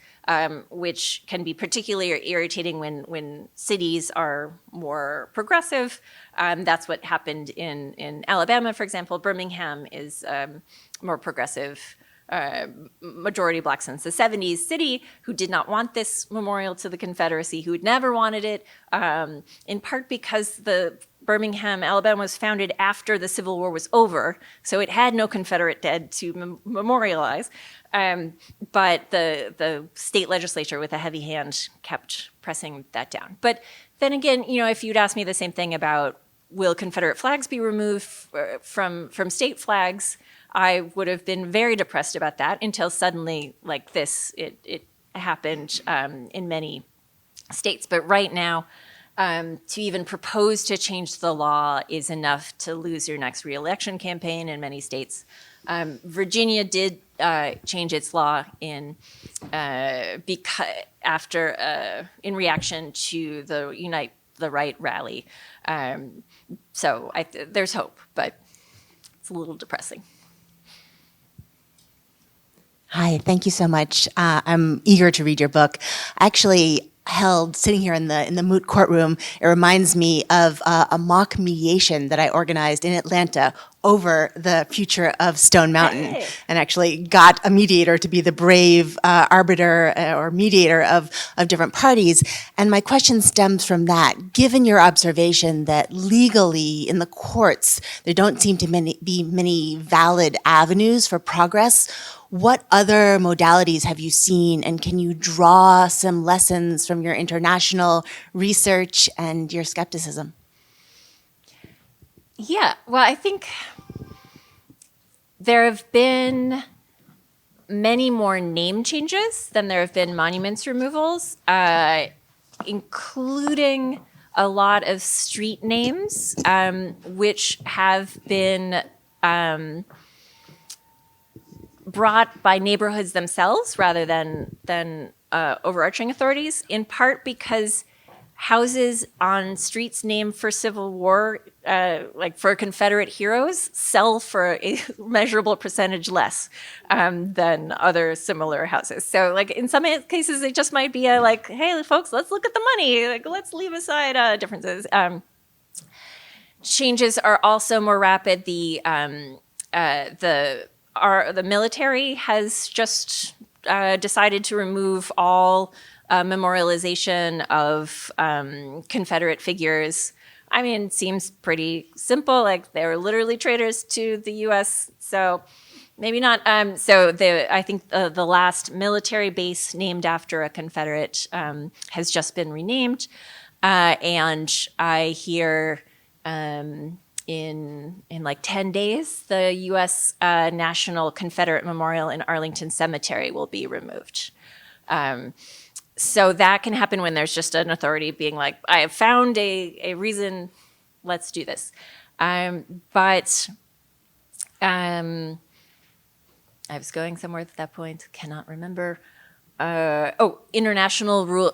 which can be particularly irritating when cities are more progressive. That's what happened in Alabama, for example. Birmingham is more progressive, majority Black since the 70s city who did not want this memorial to the Confederacy, who had never wanted it, in part because the Birmingham, Alabama was founded after the Civil War was over, so it had no Confederate dead to memorialize. But the state legislature with a heavy hand kept pressing that down. But then again, if you'd asked me the same thing about will Confederate flags be removed from state flags, I would have been very depressed about that until suddenly, like this, it happened in many states. But right now, to even propose to change the law is enough to lose your next reelection campaign in many states. Virginia did change its law in reaction to the Unite the Right rally. So there's hope, but it's a little depressing. Hi, thank you so much. I'm eager to read your book. Actually, sitting here in the moot courtroom, it reminds me of a mock mediation that I organized in Atlanta over the future of Stone Mountain, and actually got a mediator to be the brave arbiter or mediator of different parties. And my question stems from that. Given your observation that legally in the courts there don't seem to be many valid avenues for progress, what other modalities have you seen, and can you draw some lessons from your international research and your skepticism? Yeah, well, I think there have been many more name changes than there have been monuments removals, including a lot of street names, which have been brought by neighborhoods themselves rather than overarching authorities, in part because houses on streets named for Civil War, like for Confederate heroes, sell for a measurable percentage less than other similar houses. So like in some cases, it just might be hey, folks, let's look at the money. Like, let's leave aside differences. Changes are also more rapid. The military has just decided to remove all memorialization of Confederate figures. I mean, it seems pretty simple. Like, they were literally traitors to the U.S., so maybe not. I think the last military base named after a Confederate has just been renamed, and I hear in like 10 days, the U.S. National Confederate Memorial in Arlington Cemetery will be removed. So that can happen when there's just an authority being like, I have found a reason, let's do this. But I was going somewhere at that point, cannot remember. International rule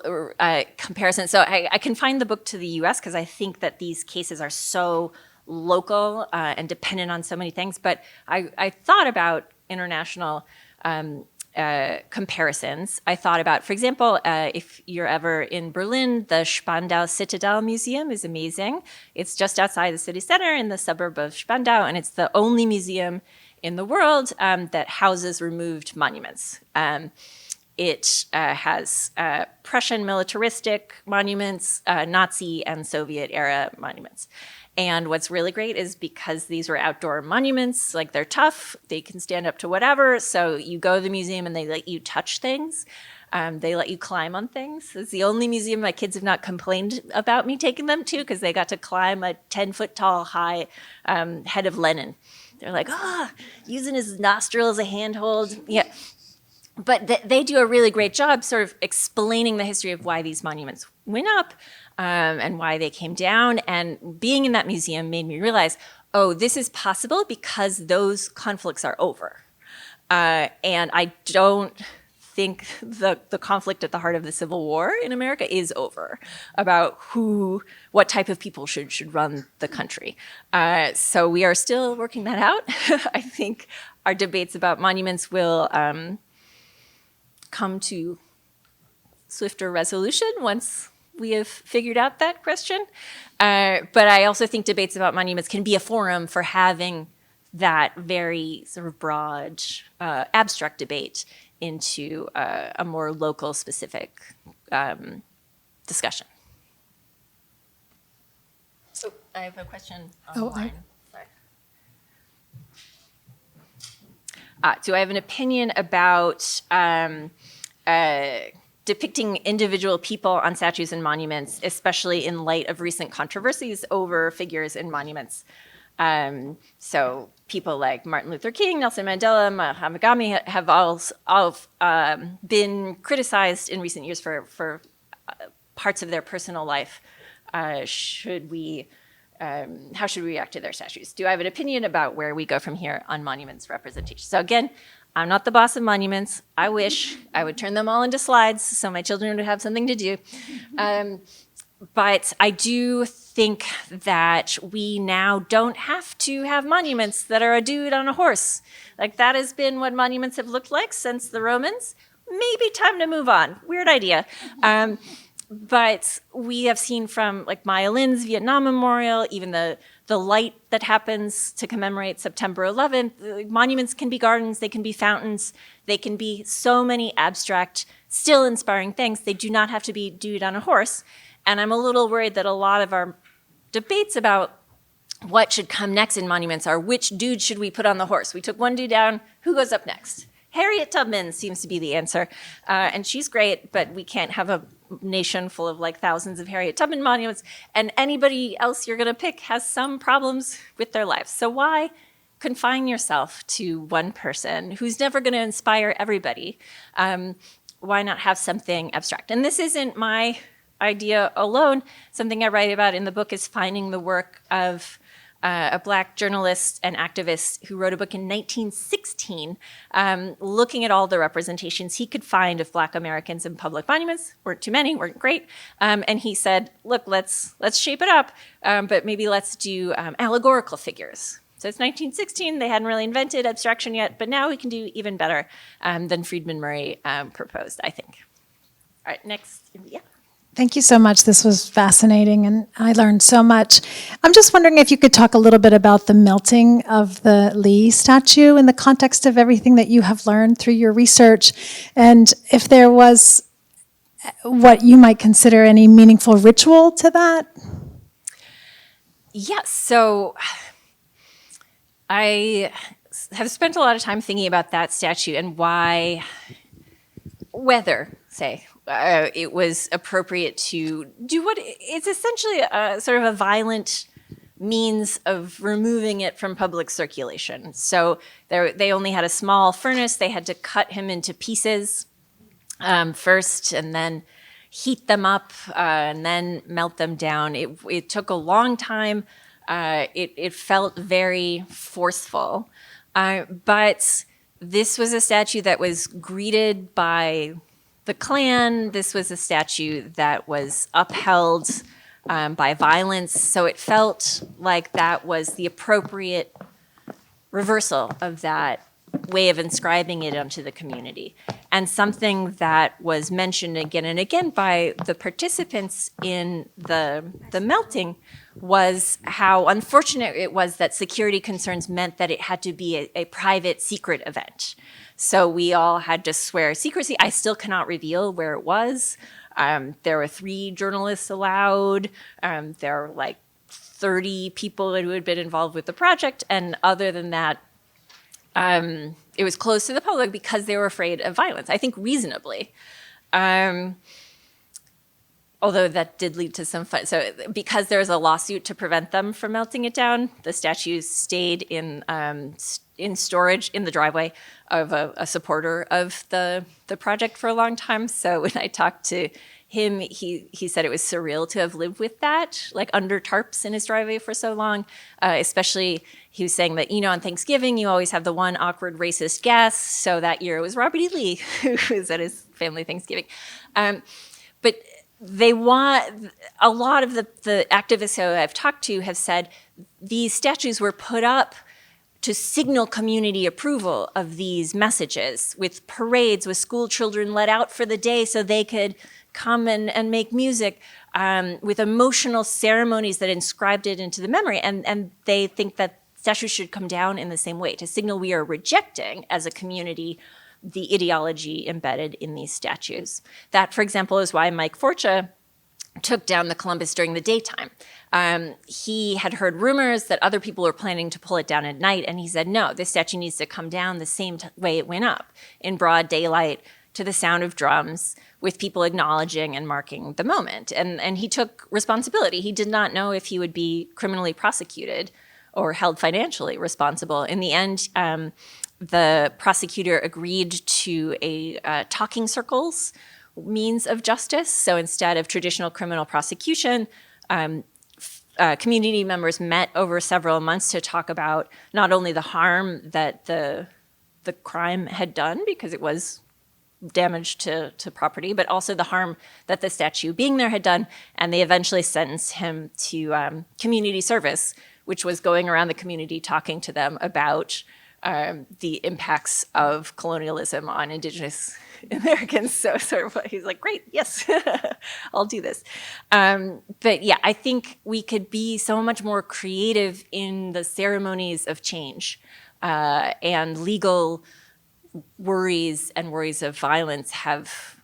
comparison. So I can find the book to the U.S. because I think that these cases are so local and dependent on so many things. But I thought about international. comparisons. I thought about, for example, if you're ever in Berlin, the Spandau Citadel Museum is amazing. It's just outside the city center in the suburb of Spandau, and it's the only museum in the world that houses removed monuments. It has Prussian militaristic monuments, Nazi and Soviet era monuments. And what's really great is because these were outdoor monuments, like they're tough, they can stand up to whatever. So you go to the museum and they let you touch things. They let you climb on things. It's the only museum my kids have not complained about me taking them to, because they got to climb a 10-foot tall high head of Lenin. They're like, using his nostril as a handhold. Yeah. But they do a really great job sort of explaining the history of why these monuments went up and why they came down. And being in that museum made me realize, this is possible because those conflicts are over. And I don't think the conflict at the heart of the Civil War in America is over about what type of people should run the country. So we are still working that out. I think our debates about monuments will come to swifter resolution once we have figured out that question. But I also think debates about monuments can be a forum for having that very sort of broad, abstract debate into a more local specific discussion. So I have a question online. Do I have an opinion about depicting individual people on statues and monuments, especially in light of recent controversies over figures in monuments? So people like Martin Luther King, Nelson Mandela, Mahatma Gandhi have all been criticized in recent years for parts of their personal life. How should we react to their statues? Do I have an opinion about where we go from here on monuments representation? So again, I'm not the boss of monuments. I wish I would turn them all into slides so my children would have something to do. But I do think that we now don't have to have monuments that are a dude on a horse. Like, that has been what monuments have looked like since the Romans. Maybe time to move on. Weird idea. But we have seen from like Maya Lin's Vietnam Memorial, even the light that happens to commemorate September 11th, monuments can be gardens, they can be fountains, they can be so many abstract, still inspiring things. They do not have to be dude on a horse. And I'm a little worried that a lot of our debates about what should come next in monuments are which dude should we put on the horse? We took one dude down, who goes up next? Harriet Tubman seems to be the answer. And she's great, but we can't have a nation full of like thousands of Harriet Tubman monuments, and anybody else you're gonna pick has some problems with their lives. So why confine yourself to one person who's never gonna inspire everybody? Why not have something abstract? And this isn't my idea alone. Something I write about in the book is finding the work of a Black journalist and activist who wrote a book in 1916 looking at all the representations he could find of Black Americans in public monuments. Weren't too many, weren't great. And he said, look, let's shape it up, but maybe let's do allegorical figures. So it's 1916, they hadn't really invented abstraction yet, but now we can do even better than Friedman Murray proposed, I think. All right, next, yeah. Thank you so much. This was fascinating, and I learned so much. I'm just wondering if you could talk a little bit about the melting of the Lee statue in the context of everything that you have learned through your research, and if there was what you might consider any meaningful ritual to that? Yes, so I have spent a lot of time thinking about that statue and whether it was appropriate to do what it's essentially a sort of a violent means of removing it from public circulation. So they only had a small furnace. They had to cut him into pieces first and then heat them up and then melt them down. It took a long time. It felt very forceful. But this was a statue that was greeted by the Klan. This was a statue that was upheld by violence. So it felt like that was the appropriate reversal of that way of inscribing it onto the community. And something that was mentioned again and again by the participants in the melting was how unfortunate it was that security concerns meant that it had to be a private, secret event. So we all had to swear secrecy. I still cannot reveal where it was. There were 3 journalists allowed. There were like 30 people who had been involved with the project. And other than that, it was closed to the public because they were afraid of violence, I think reasonably. Although that did lead to some fun. So because there was a lawsuit to prevent them from melting it down, the statues stayed in storage in the driveway of a supporter of the project for a long time. So when I talked to him, he said it was surreal to have lived with that, like under tarps in his driveway for so long. Especially, he was saying that, on Thanksgiving, you always have the one awkward racist guest. So that year it was Robert E. Lee who was at his family Thanksgiving. But they want, a lot of the activists who I've talked to have said these statues were put up to signal community approval of these messages, with parades, with school children let out for the day so they could come and make music, with emotional ceremonies that inscribed it into the memory. And they think that statues should come down in the same way, to signal we are rejecting, as a community, the ideology embedded in these statues. That, for example, is why Mike Forcha took down the Columbus during the daytime. He had heard rumors that other people were planning to pull it down at night, and he said, no, this statue needs to come down the same way it went up, in broad daylight, to the sound of drums, with people acknowledging and marking the moment. And he took responsibility. He did not know if he would be criminally prosecuted or held financially responsible. In the end, the prosecutor agreed to a talking circles means of justice. So instead of traditional criminal prosecution, community members met over several months to talk about not only the harm that the crime had done, because it was damage to property, but also the harm that the statue being there had done. And they eventually sentenced him to community service, which was going around the community talking to them about the impacts of colonialism on Indigenous Americans. So sort of he's like, great, yes, I'll do this. But yeah, I think we could be so much more creative in the ceremonies of change, and legal worries and worries of violence have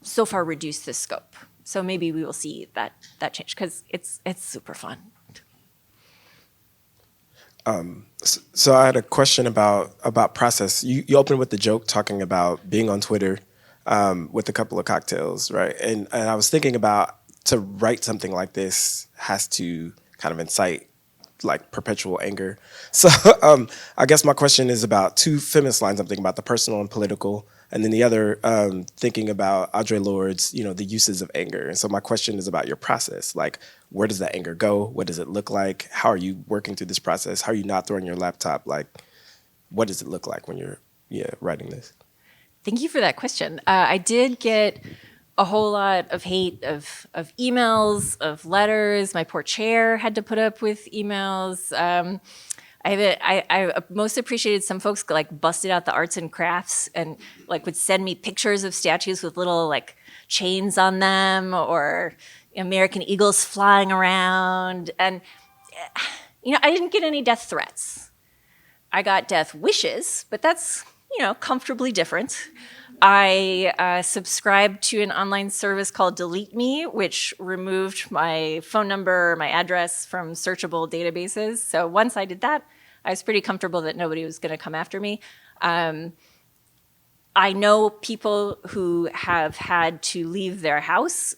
so far reduced the scope. So maybe we will see that change, because it's super fun. So I had a question about process. You opened with the joke talking about being on Twitter with a couple of cocktails, right? And I was thinking about, to write something like this has to kind of incite like perpetual anger. So I guess my question is about 2 feminist lines. I'm thinking about the personal and political, and then the other thinking about Audre Lorde's, the uses of anger. And so my question is about your process. Like, where does that anger go? What does it look like? How are you working through this process? How are you not throwing your laptop? Like, what does it look like when you're writing this? Thank you for that question. I did get a whole lot of hate, of emails, of letters. My poor chair had to put up with emails. I most appreciated some folks like busted out the arts and crafts and like would send me pictures of statues with little like chains on them, or American eagles flying around. And I didn't get any death threats. I got death wishes, but that's comfortably different. I subscribed to an online service called Delete Me, which removed my phone number, my address from searchable databases. So once I did that, I was pretty comfortable that nobody was going to come after me. I know people who have had to leave their house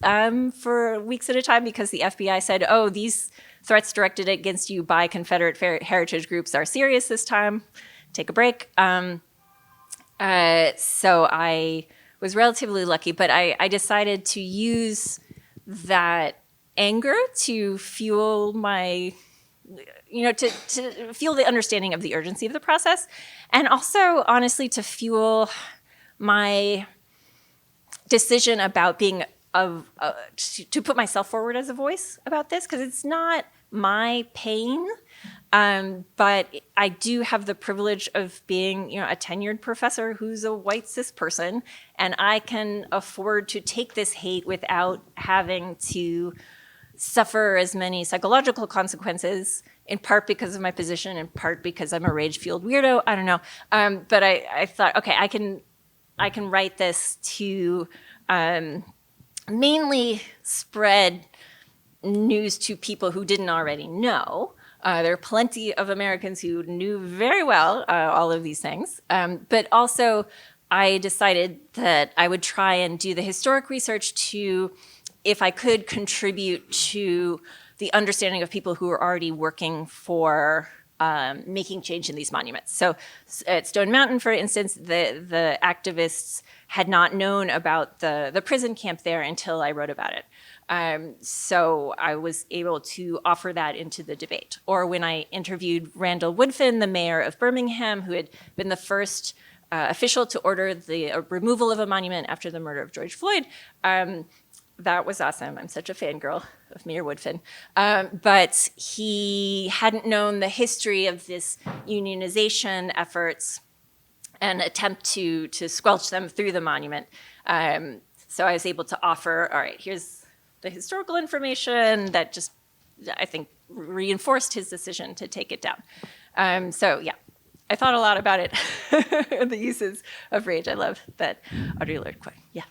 for weeks at a time because the FBI said, oh, these threats directed against you by Confederate heritage groups are serious this time. Take a break. So I was relatively lucky, but I decided to use that anger to fuel my, to fuel the understanding of the urgency of the process, and also, honestly, to fuel my decision about being to put myself forward as a voice about this, because it's not my pain. But I do have the privilege of being, a tenured professor who's a white cis person, and I can afford to take this hate without having to suffer as many psychological consequences, in part because of my position, in part because I'm a rage-fueled weirdo. I don't know. But I thought, okay, I can write this to mainly spread news to people who didn't already know. There are plenty of Americans who knew very well all of these things. But also, I decided that I would try and do the historic research to, if I could, contribute to the understanding of people who are already working for making change in these monuments. So at Stone Mountain, for instance, the activists had not known about the prison camp there until I wrote about it. So I was able to offer that into the debate. Or when I interviewed Randall Woodfin, the mayor of Birmingham, who had been the first official to order the removal of a monument after the murder of George Floyd, that was awesome. I'm such a fangirl of Mayor Woodfin. But he hadn't known the history of this unionization efforts and attempt to squelch them through the monument. So I was able to offer, all right, here's the historical information that just, I think, reinforced his decision to take it down. So yeah, I thought a lot about it, the uses of rage. I love that Audre Lorde quote, yeah.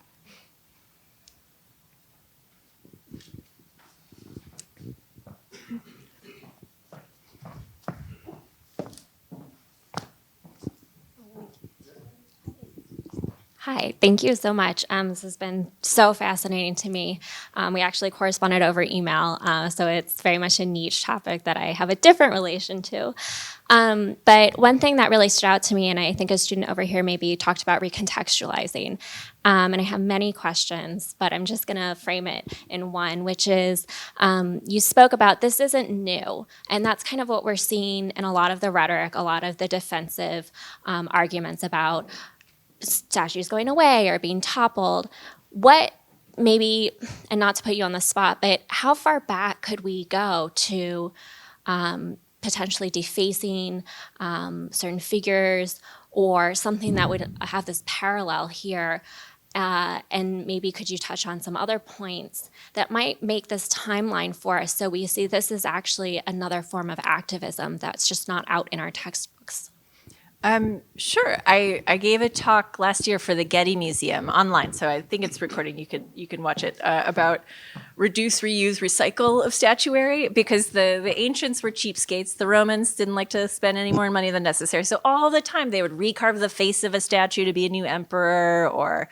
Hi, thank you so much. This has been so fascinating to me. We actually corresponded over email, so it's very much a niche topic that I have a different relation to. But one thing that really stood out to me, and I think a student over here maybe talked about recontextualizing, and I have many questions, but I'm just gonna frame it in one, which is, you spoke about this isn't new, and that's kind of what we're seeing in a lot of the rhetoric, a lot of the defensive arguments about statues going away or being toppled. What maybe, and not to put you on the spot, but how far back could we go to potentially defacing certain figures or something that would have this parallel here? And maybe could you touch on some other points that might make this timeline for us so we see this is actually another form of activism that's just not out in our textbooks? Sure. I gave a talk last year for the Getty Museum online, so I think it's recording. You can watch it about reduce, reuse, recycle of statuary, because the ancients were cheapskates. The Romans didn't like to spend any more money than necessary, so all the time they would recarve the face of a statue to be a new emperor, or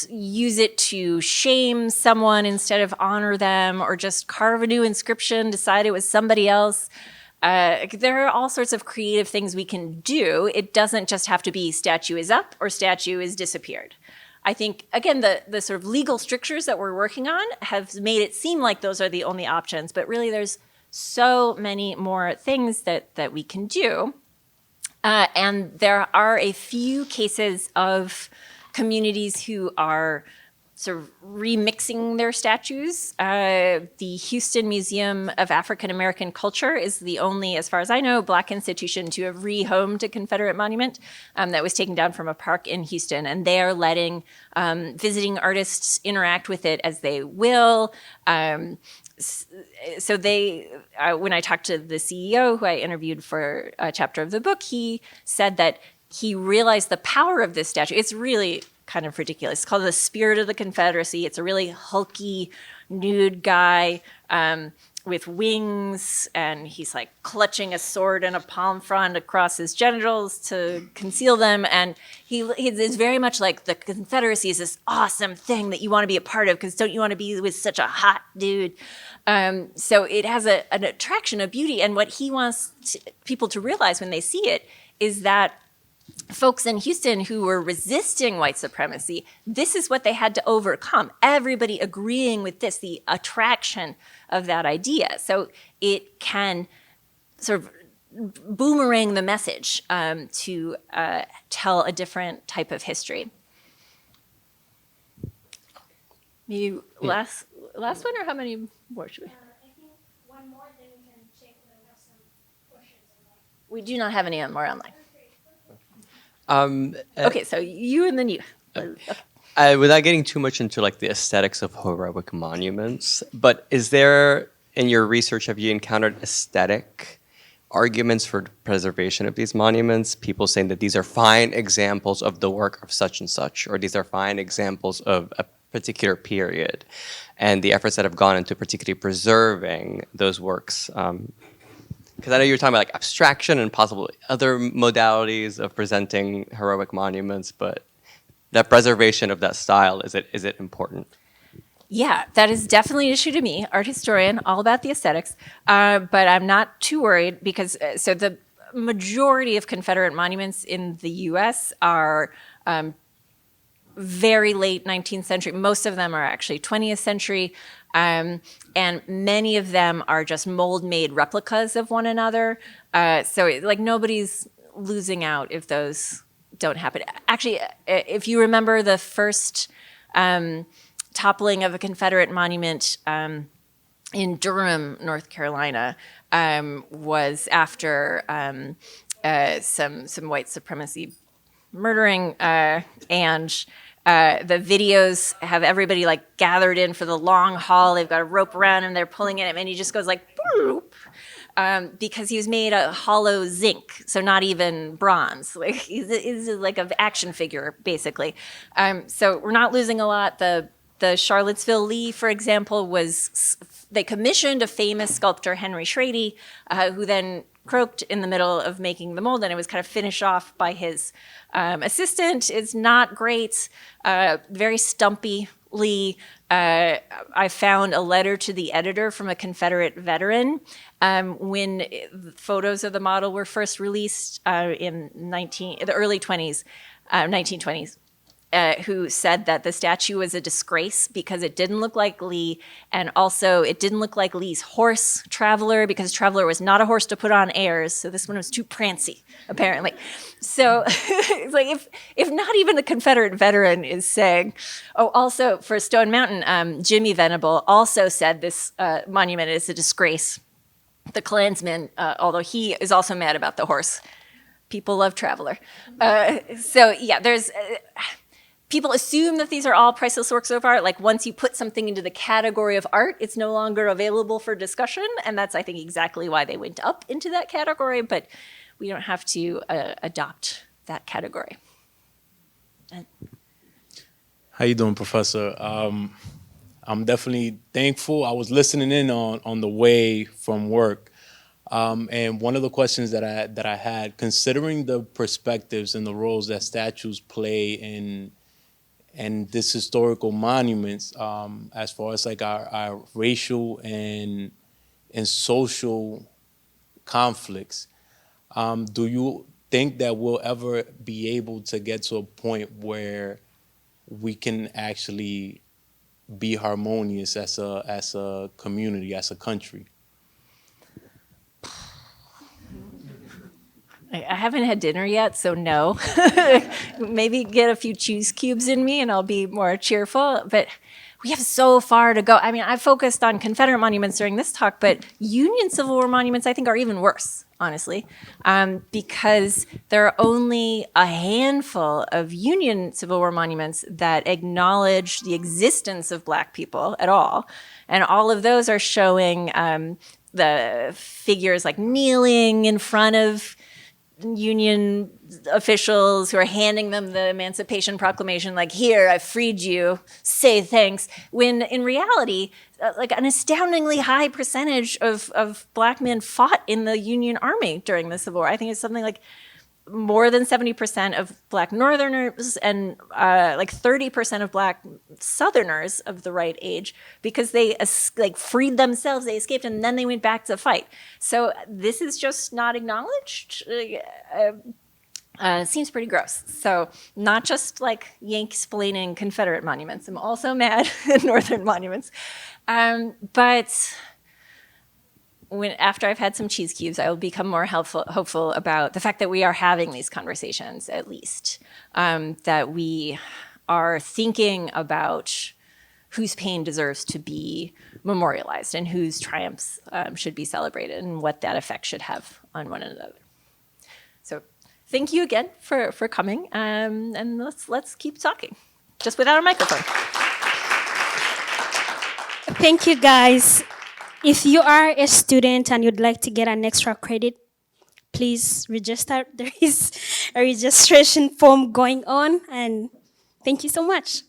use it to shame someone instead of honor them, or just carve a new inscription, decide it was somebody else. There are all sorts of creative things we can do. It doesn't just have to be statue is up or statue is disappeared. I think, again, the sort of legal strictures that we're working on have made it seem like those are the only options, but really there's so many more things that we can do. And there are a few cases of communities who are sort of remixing their statues. The Houston Museum of African American Culture is the only, as far as I know, Black institution to have rehomed a Confederate monument that was taken down from a park in Houston. And they are letting visiting artists interact with it as they will. So they, when I talked to the CEO who I interviewed for a chapter of the book, he said that he realized the power of this statue. It's really kind of ridiculous. It's called the Spirit of the Confederacy. It's a really hulky, nude guy with wings, and he's like clutching a sword and a palm frond across his genitals to conceal them. And it's very much like the Confederacy is this awesome thing that you want to be a part of, because don't you want to be with such a hot dude? So it has an attraction, a beauty, and what he wants people to realize when they see it is that folks in Houston who were resisting white supremacy, this is what they had to overcome. Everybody agreeing with this, the attraction of that idea. So it can sort of boomerang the message to tell a different type of history. Maybe last one, or how many more should we? I think one more thing we can check We do not have any more online. Um, Okay, so you and then you. Without getting too much into like the aesthetics of heroic monuments, but is there in your research, have you encountered aesthetic arguments for preservation of these monuments? People saying that these are fine examples of the work of such and such, or these are fine examples of a particular period, and the efforts that have gone into particularly preserving those works. Because I know you were talking about like abstraction and possible other modalities of presenting heroic monuments, but that preservation of that style, is it important? Yeah, that is definitely an issue to me, art historian, all about the aesthetics. But I'm not too worried because so the majority of Confederate monuments in the U.S. are very late 19th century. Most of them are actually 20th century. And many of them are just mold-made replicas of one another. Like nobody's losing out if those don't happen. Actually, if you remember the first toppling of a Confederate monument in Durham, North Carolina, was after some white supremacy murdering, and the videos have everybody like gathered in for the long haul. They've got a rope around him, they're pulling at him, and he just goes like, boop. Because he was made of hollow zinc, so not even bronze. Like he's like an action figure, basically. So we're not losing a lot. The Charlottesville Lee, for example, they commissioned a famous sculptor, Henry Schrady, who then croaked in the middle of making the mold, and it was kind of finished off by his assistant. It's not great, very stumpy Lee. I found a letter to the editor from a Confederate veteran when photos of the model were first released in the early 1920s. Who said that the statue was a disgrace because it didn't look like Lee, and also it didn't look like Lee's horse, Traveler, because Traveler was not a horse to put on airs, so this one was too prancy, apparently. So it's like if not even a Confederate veteran is saying, oh, also for Stone Mountain, Jimmy Venable also said this monument is a disgrace. The Klansman, although he is also mad about the horse. People love Traveler. So yeah, there's... People assume that these are all priceless works of art. Like once you put something into the category of art, it's no longer available for discussion. And that's, I think, exactly why they went up into that category. But we don't have to adopt that category. How you doing, Professor? I'm definitely thankful. I was listening in on the way from work. And one of the questions that I had, considering the perspectives and the roles that statues play in this historical monuments, as far as like our racial and social conflicts, do you think that we'll ever be able to get to a point where we can actually be harmonious as a community, as a country? I haven't had dinner yet, so no. Maybe get a few cheese cubes in me and I'll be more cheerful. But we have so far to go. I mean, I focused on Confederate monuments during this talk, but Union Civil War monuments, I think, are even worse, honestly, because there are only a handful of Union Civil War monuments that acknowledge the existence of Black people at all. And all of those are showing the figures like kneeling in front of Union officials who are handing them the Emancipation Proclamation, like, here, I freed you, say thanks, when in reality, like an astoundingly high percentage of Black men fought in the Union Army during the Civil War. I think it's something like more than 70% of Black Northerners and like 30% of Black Southerners of the right age, because they like freed themselves, they escaped, and then they went back to fight. So this is just not acknowledged. Seems pretty gross. So not just like Yank-splaining Confederate monuments. I'm also mad at Northern monuments. But after I've had some cheese cubes, I will become more hopeful about the fact that we are having these conversations, at least. That we are thinking about whose pain deserves to be memorialized and whose triumphs should be celebrated and what that effect should have on one another. thank you again for coming, and let's keep talking, just without a microphone. Thank you, guys. If you are a student and you'd like to get an extra credit, please register. There is a registration form going on, and thank you so much.